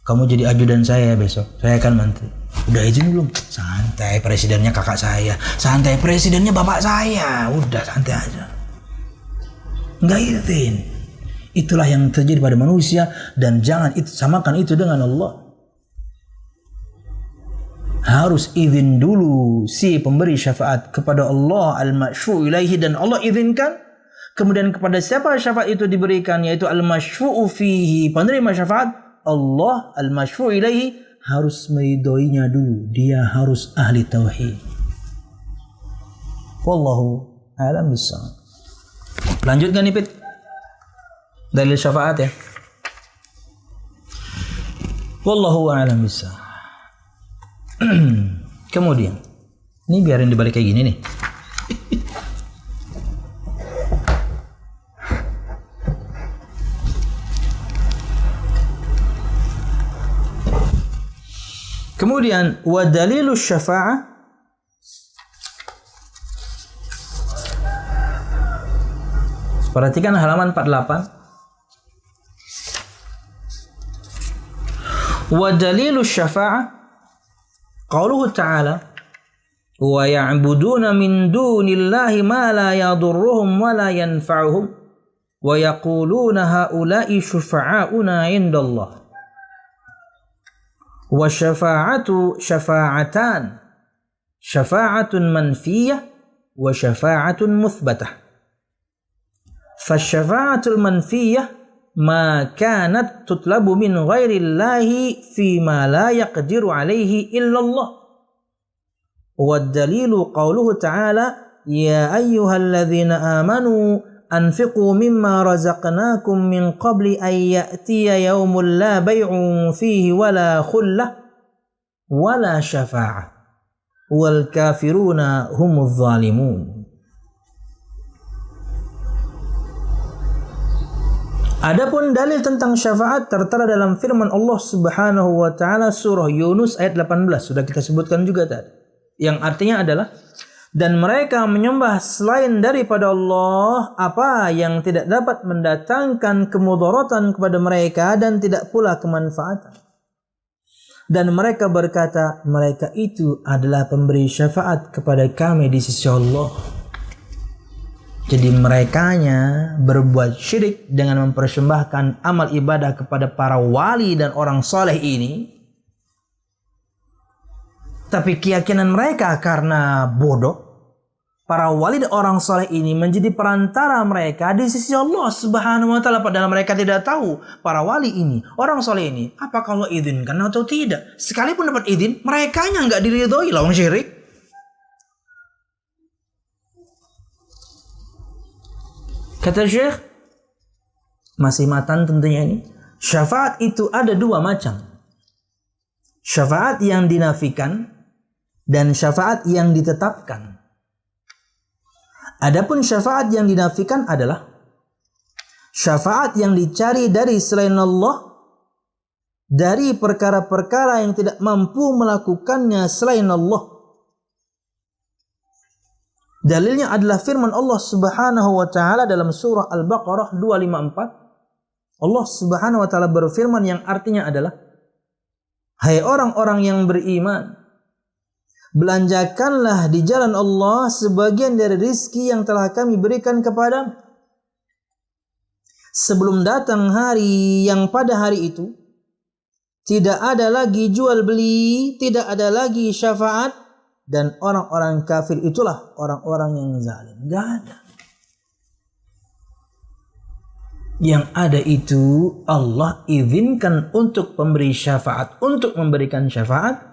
kamu jadi ajudan saya ya besok. Saya akan menteri. Udah izin belum? Santai, presidennya kakak saya. Santai, presidennya bapak saya. Udah santai aja. Nggak izin. Itulah yang terjadi pada manusia. Dan jangan samakan itu dengan Allah. Harus izin dulu si pemberi syafaat kepada Allah al-masyfu' ilaihi, dan Allah izinkan. Kemudian kepada siapa syafaat itu diberikan, yaitu al-masyfu'u fihi, penerima syafaat, Allah al-masyfu' ilaihi harus meridhoinya dulu. Dia harus ahli tauhid. Wallahu a'lam bissawab. Lanjutkan nih, Pit. Dalil syafaat ya. Wallahu a'lam bissawab. Kemudian, ini biarin dibalik kayak gini nih. Kemudian wa dalilu syafa'ah, perhatikan halaman 48. Wa dalilu syafa'ah qauluhu ta'ala wa ya'buduna min dunillahi ma la yadurruhum wa la yanfa'uhum wa yaquluna haula'i syufa'auna 'indallah. Wa syafa'atu syafa'atan, syafa'atun manfiyah wa syafa'atun muthbatah. Fasyafa'atul manfiyah ma kanat tutlabu min ghairillahi fi ma la yaqdiru alaihi illallah. Wa dalilu qawluhu ta'ala ya ayyuhalladzina amanu anfiqu mimma razaqnakum min qabli an ya'tiya yaumun la bay'un fihi wala khullah wala syafa'ah wal kafiruna humuz zalimun. Adapun dalil tentang syafaat tertera dalam firman Allah Subhanahu wa taala surah Yunus ayat 18, sudah kita sebutkan juga tadi. Yang artinya adalah, dan mereka menyembah selain daripada Allah apa yang tidak dapat mendatangkan kemudaratan kepada mereka dan tidak pula kemanfaatan. Dan mereka berkata, mereka itu adalah pemberi syafaat kepada kami di sisi Allah. Jadi merekanya berbuat syirik dengan mempersembahkan amal ibadah kepada para wali dan orang soleh ini. Tapi keyakinan mereka karena bodoh, para wali dan orang soleh ini menjadi perantara mereka di sisi Allah Subhanahu wa taala, padahal mereka tidak tahu para wali ini, orang soleh ini, apakah Allah izinkan atau tidak. Sekalipun dapat izin, merekanya nggak diridhoi, lawan syirik. Kata Syekh, masih matan tentunya ini, syafaat itu ada dua macam. Syafaat yang dinafikan dan syafaat yang ditetapkan. Adapun syafaat yang dinafikan adalah syafaat yang dicari dari selain Allah dari perkara-perkara yang tidak mampu melakukannya selain Allah. Dalilnya adalah firman Allah Subhanahu wa taala dalam surah Al-Baqarah 254. Allah Subhanahu wa taala berfirman yang artinya adalah, hai orang-orang yang beriman, belanjakanlah di jalan Allah sebagian dari rizki yang telah kami berikan kepadamu sebelum datang hari yang pada hari itu tidak ada lagi jual beli, tidak ada lagi syafaat, dan orang-orang kafir itulah orang-orang yang zalim. Gak ada. Yang ada itu Allah izinkan untuk pemberi syafaat, untuk memberikan syafaat,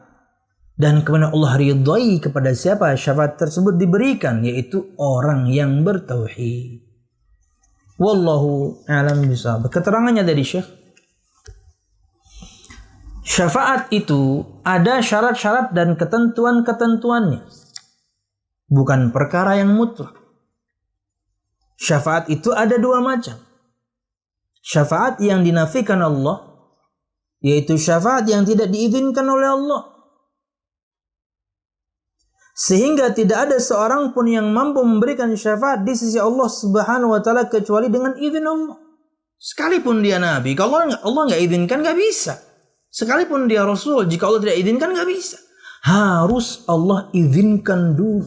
dan kemudian Allah ridhai kepada siapa syafaat tersebut diberikan, yaitu orang yang bertauhid. Wallahu a'lam bishawab. Keterangannya dari Syekh, syafaat itu ada syarat-syarat dan ketentuan-ketentuannya. Bukan perkara yang mutlak. Syafaat itu ada dua macam. Syafaat yang dinafikan Allah, yaitu syafaat yang tidak diizinkan oleh Allah. Sehingga tidak ada seorang pun yang mampu memberikan syafaat di sisi Allah Subhanahu wa taala kecuali dengan izin Allah. Sekalipun dia nabi, kalau Allah nggak izinkan nggak bisa. Sekalipun dia Rasul, jika Allah tidak izinkan nggak bisa. Harus Allah izinkan dulu.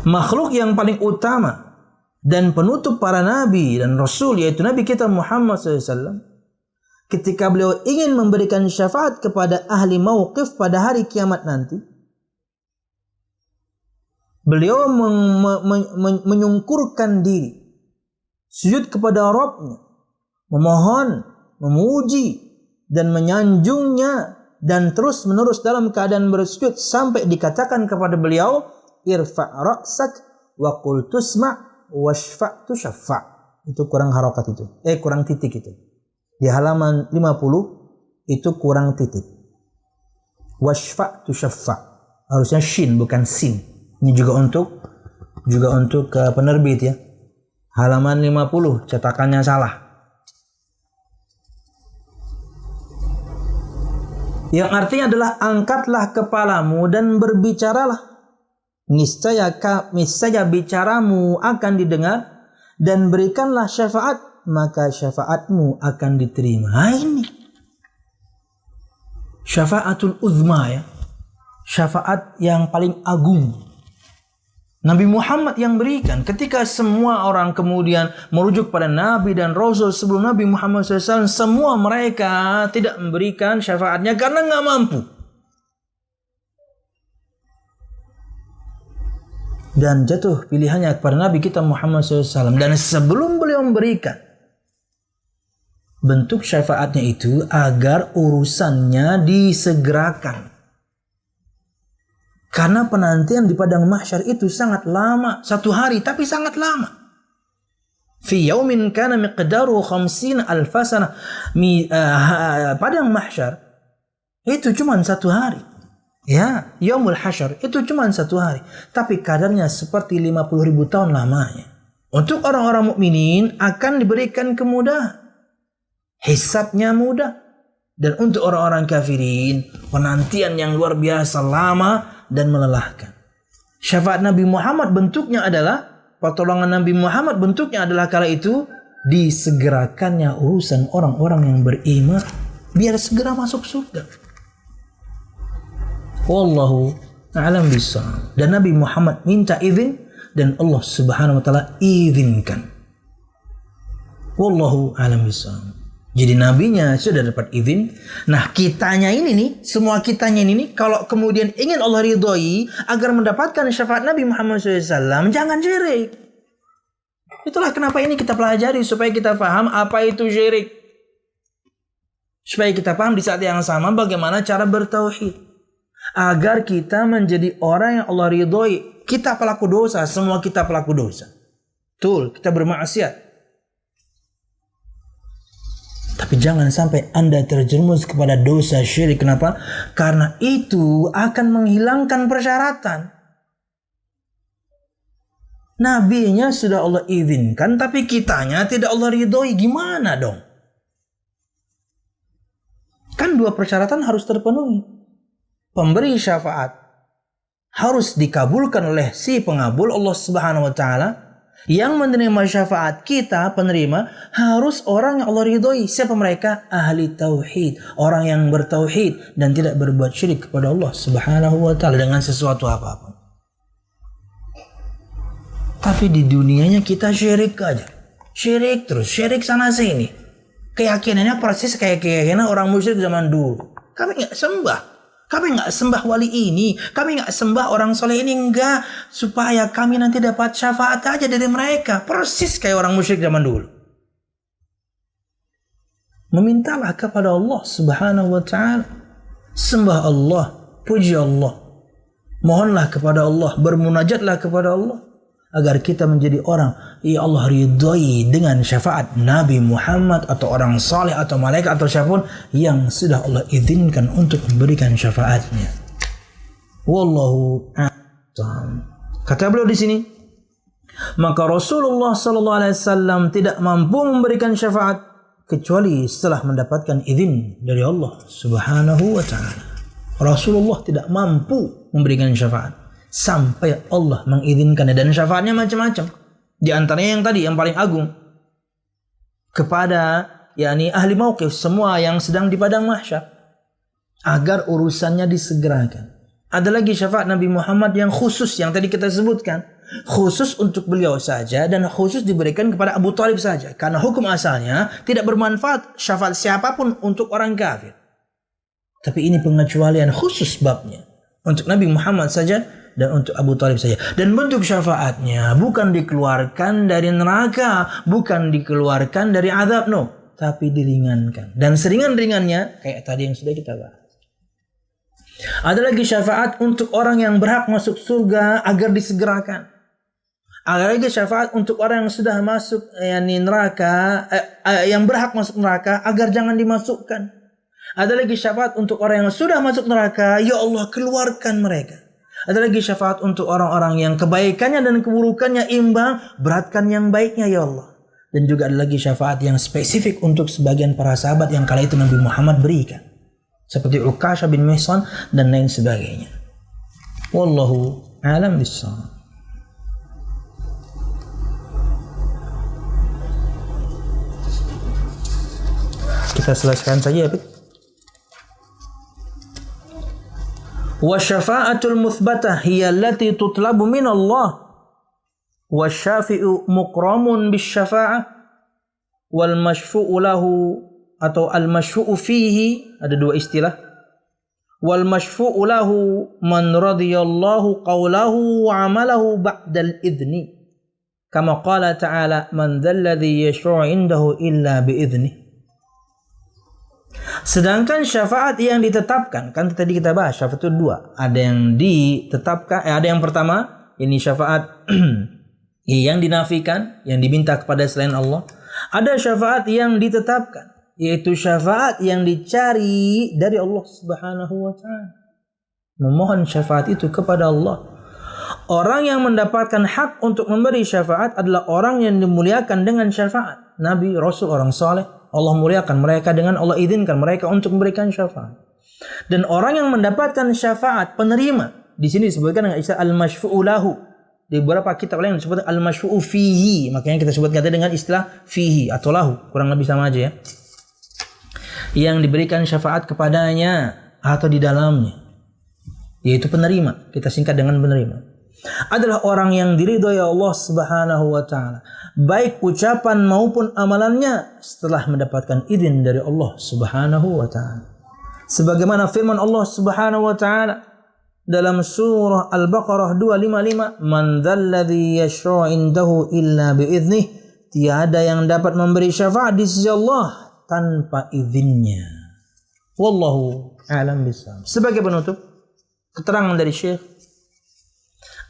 Makhluk yang paling utama dan penutup para nabi dan Rasul, yaitu Nabi kita Muhammad SAW, ketika beliau ingin memberikan syafaat kepada ahli mauqif pada hari kiamat nanti, beliau menyungkurkan diri, sujud kepada Rabbnya, memohon, memuji, dan menyanjungnya, dan terus menerus dalam keadaan bersujud sampai dikatakan kepada beliau, irfa' ra'sak wa qul tusma' washfa' tushaffa'. Itu kurang harokat itu. Kurang titik itu. Di halaman 50 itu kurang titik. Washfa' tushaffa'. Harusnya shin bukan sin. Ini juga untuk penerbit ya. Halaman 50 cetakannya salah. Yang artinya adalah angkatlah kepalamu dan berbicaralah. Niscaya bicaramu akan didengar, dan berikanlah syafaat, maka syafaatmu akan diterima. Nah, ini syafaatul uzma ya. Syafaat yang paling agung. Nabi Muhammad yang berikan. Ketika semua orang kemudian merujuk pada Nabi dan Rasul sebelum Nabi Muhammad SAW, semua mereka tidak memberikan syafaatnya karena nggak mampu. Dan jatuh pilihannya kepada Nabi kita Muhammad SAW. Dan sebelum beliau memberikan bentuk syafaatnya itu, agar urusannya disegerakan. Karena penantian di padang mahsyar itu sangat lama. 1 hari tapi sangat lama. Fi yaumin kana miqdaruhu 50 alfasana. Padang mahsyar itu cuma 1 hari. Ya, yaumul hasyar itu cuma 1 hari. Tapi kadarnya seperti 50.000 tahun lamanya. Untuk orang-orang mukminin akan diberikan kemudahan. Hisabnya mudah. Dan untuk orang-orang kafirin, penantian yang luar biasa lama dan melelahkan. Syafaat Nabi Muhammad bentuknya adalah, pertolongan Nabi Muhammad bentuknya adalah kala itu disegerakannya urusan orang-orang yang beriman biar segera masuk surga. Wallahu a'lam bishawab. Dan Nabi Muhammad minta izin dan Allah Subhanahu wa taala izinkan. Wallahu a'lam bishawab. Jadi nabinya sudah dapat izin. Nah, kitanya ini nih, semua kitanya ini nih, kalau kemudian ingin Allah ridhoi agar mendapatkan syafaat Nabi Muhammad SAW, jangan syirik. Itulah kenapa ini kita pelajari supaya kita paham apa itu syirik. Supaya kita paham di saat yang sama bagaimana cara bertauhid. Agar kita menjadi orang yang Allah ridhoi. Kita pelaku dosa, semua kita pelaku dosa. Betul, kita bermaksiat. Tapi jangan sampai Anda terjerumus kepada dosa syirik. Kenapa? Karena itu akan menghilangkan persyaratan. Nabinya sudah Allah izinkan, tapi kitanya tidak Allah ridhoi. Gimana dong? Kan 2 persyaratan harus terpenuhi. Pemberi syafaat harus dikabulkan oleh si pengabul, Allah Subhanahu wa taala. Yang menerima syafaat kita, penerima, harus orang yang Allah ridhoi. Siapa mereka? Ahli tauhid. Orang yang bertauhid dan tidak berbuat syirik kepada Allah Subhanahu wa taala dengan sesuatu apapun. Tapi di dunianya kita syirik aja. Syirik terus, syirik sana sini. Keyakinannya persis kayak keyakinan orang musyrik zaman dulu. Kami nggak sembah. Kami nggak sembah wali ini, kami nggak sembah orang soleh ini, enggak, supaya kami nanti dapat syafaat aja dari mereka, persis kayak orang musyrik zaman dulu. Memintalah kepada Allah Subhanahu wa taala, sembah Allah, puji Allah, mohonlah kepada Allah, bermunajatlah kepada Allah, agar kita menjadi orang ya Allah ridhoi dengan syafaat Nabi Muhammad atau orang saleh atau malaikat atau siapapun yang sudah Allah izinkan untuk memberikan syafaatnya. Wallahu a'lam. Kata beliau di sini, maka Rasulullah sallallahu alaihi wasallam tidak mampu memberikan syafaat kecuali setelah mendapatkan izin dari Allah Subhanahu wa taala. Rasulullah tidak mampu memberikan syafaat sampai Allah mengizinkannya, dan syafaatnya macam-macam. Di antaranya yang tadi yang paling agung kepada yakni ahli mauqif, semua yang sedang di padang mahsyar, agar urusannya disegerakan. Ada lagi syafaat Nabi Muhammad yang khusus yang tadi kita sebutkan, khusus untuk beliau saja dan khusus diberikan kepada Abu Thalib saja, karena hukum asalnya tidak bermanfaat syafaat siapapun untuk orang kafir. Tapi ini pengecualian khusus babnya untuk Nabi Muhammad saja dan untuk Abu Thalib saja. Dan bentuk syafaatnya bukan dikeluarkan dari neraka, bukan dikeluarkan dari azab, no, tapi diringankan. Dan seringan-ringannya kayak tadi yang sudah kita bahas. Ada lagi syafaat untuk orang yang berhak masuk surga agar disegerakan. Ada lagi syafaat untuk orang yang sudah masuk neraka, yang berhak masuk neraka agar jangan dimasukkan. Ada lagi syafaat untuk orang yang sudah masuk neraka, ya Allah keluarkan mereka. Ada lagi syafaat untuk orang-orang yang kebaikannya dan keburukannya imbang, beratkan yang baiknya ya Allah. Dan juga ada lagi syafaat yang spesifik untuk sebagian para sahabat yang kala itu Nabi Muhammad berikan, seperti Uqashah bin Mihsan dan lain sebagainya. Wallahu a'lam bishawab. Kita selesaikan saja ya, Pak. Wasyafa'atul muthbatah hiya allati tutlabu min Allah. Wasyafi'u mukramun bisyafa'ah. Wal masyfu'u lahu atau al masyfu'u fihi, ada 2 istilah. Wal masyfu'u lahu man radiyallahu qawlahu wa amalahu ba'dal idni. Kama qala ta'ala man dzalladzi yashfa'u indahu illa bi'idnih. Sedangkan syafaat yang ditetapkan, kan tadi kita bahas syafaat itu dua. Ada yang ditetapkan, ada yang pertama ini syafaat yang dinafikan, yang diminta kepada selain Allah. Ada syafaat yang ditetapkan, yaitu syafaat yang dicari dari Allah Subhanahu wa taala. Memohon syafaat itu kepada Allah. Orang yang mendapatkan hak untuk memberi syafaat adalah orang yang dimuliakan dengan syafaat. Nabi, Rasul, orang saleh, Allah muliakan mereka dengan Allah izinkan mereka untuk memberikan syafaat. Dan orang yang mendapatkan syafaat, penerima, di sini disebutkan dengan istilah al-masyfu'u lahu. Di beberapa kitab lain disebut al-masyfu'u fihi, makanya kita sebutkan dengan istilah fihi atau lahu, kurang lebih sama aja ya. Yang diberikan syafaat kepadanya atau di dalamnya, yaitu penerima. Kita singkat dengan penerima. Adalah orang yang diridhoi Allah Subhanahu wa taala, baik ucapan maupun amalannya setelah mendapatkan izin dari Allah Subhanahu wa taala. Sebagaimana firman Allah Subhanahu wa taala dalam surah Al-Baqarah 255, "Man dzalladzi yashfa'u indahu illa biiznih." Tiada yang dapat memberi syafaat di sisi Allah tanpa izinnya. Wallahu a'lam bishawab. Sebagai penutup, keterangan dari Syekh,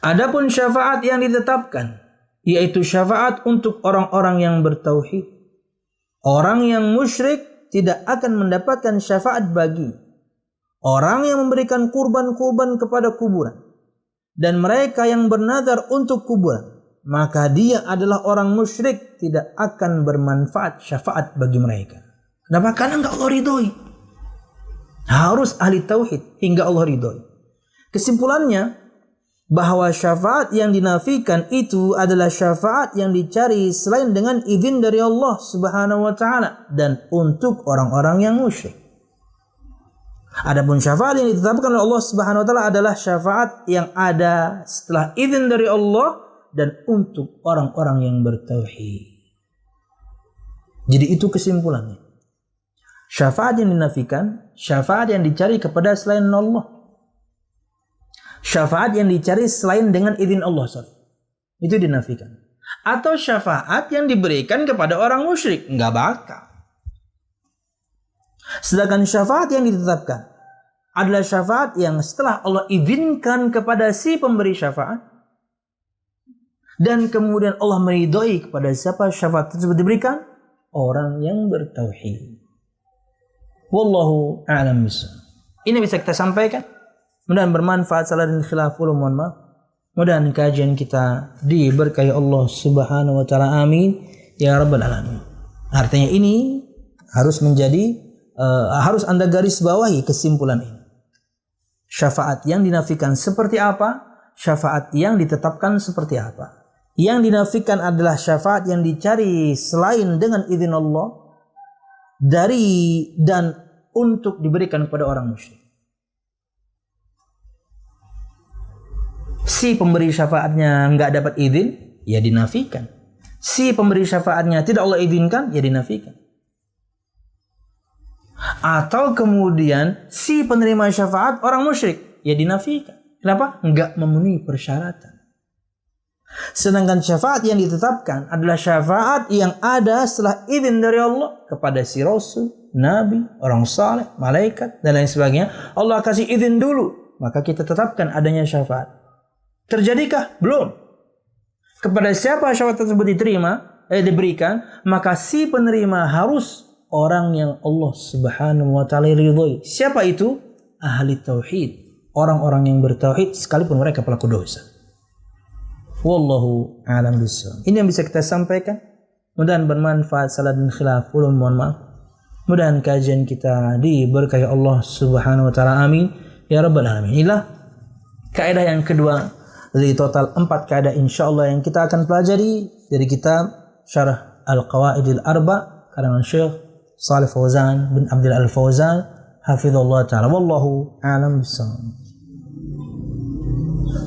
adapun syafaat yang ditetapkan, yaitu syafaat untuk orang-orang yang bertauhid. Orang yang musyrik tidak akan mendapatkan syafaat bagi orang yang memberikan kurban-kurban kepada kuburan dan mereka yang bernazar untuk kuburan, maka dia adalah orang musyrik, tidak akan bermanfaat syafaat bagi mereka. Kenapa? Karena enggak Allah ridhoi. Harus ahli tauhid hingga Allah ridhoi. Kesimpulannya, bahwa syafaat yang dinafikan itu adalah syafaat yang dicari selain dengan izin dari Allah Subhanahu wa taala dan untuk orang-orang yang musyrik. Adapun syafaat yang ditetapkan oleh Allah Subhanahu wa taala adalah syafaat yang ada setelah izin dari Allah dan untuk orang-orang yang bertauhid. Jadi itu kesimpulannya. Syafaat yang dinafikan, syafaat yang dicari kepada selain Allah. Syafaat yang dicari selain dengan izin Allah, itu dinafikan. Atau syafaat yang diberikan kepada orang musyrik, enggak bakal. Sedangkan syafaat yang ditetapkan adalah syafaat yang setelah Allah izinkan kepada si pemberi syafaat dan kemudian Allah meridhoi kepada siapa syafaat tersebut diberikan, orang yang bertauhid. Wallahu a'lam bishawab. Ini bisa kita sampaikan. Mudah-mudahan bermanfaat. Salah dan khilaf, mohon maaf. Mudah-mudahan kajian kita diberkahi Allah Subhanahu wa taala. Amin ya rabbal alamin. Artinya ini harus menjadi harus Anda garis bawahi kesimpulan ini. Syafaat yang dinafikan seperti apa? Syafaat yang ditetapkan seperti apa? Yang dinafikan adalah syafaat yang dicari selain dengan izin Allah dari dan untuk diberikan kepada orang musyrik. Si pemberi syafaatnya enggak dapat izin, ya dinafikan. Si pemberi syafaatnya tidak Allah izinkan, ya dinafikan. Atau kemudian si penerima syafaat orang musyrik, ya dinafikan. Kenapa? Enggak memenuhi persyaratan. Sedangkan syafaat yang ditetapkan adalah syafaat yang ada setelah izin dari Allah kepada si Rasul, Nabi, orang saleh, malaikat, dan lain sebagainya. Allah kasih izin dulu, maka kita tetapkan adanya syafaat. Terjadikah? Belum. Kepada siapa syafaat tersebut diberikan, maka si penerima harus orang yang Allah Subhanahu wa taala ridhoi. Siapa itu? Ahli tauhid, orang-orang yang bertauhid sekalipun mereka pelaku dosa. Wallahu a'lam bishawab. Ini yang bisa kita sampaikan. Mudah-mudahan bermanfaat. Salah dan khilaf, mohon maaf. Mudah-mudahan kajian kita diberkahi Allah Subhanahu wa taala. Amin ya rabbal alamin. Inilah kaidah yang kedua dari total 4 kaidah insyaallah yang kita akan pelajari dari kitab Syarah Al-Qawaidil Arba karangan Syekh Shalih Fauzan bin Abdul Al-Fauzan hafizallahu taala. Wallahu a'lam bishawab.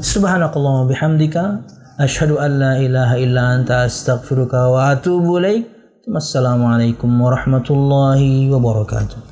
Subhanakallahumma bihamdika asyhadu an la ilaha illa anta astaghfiruka wa atubu ilaik. Wassalamualaikum warahmatullahi wabarakatuh.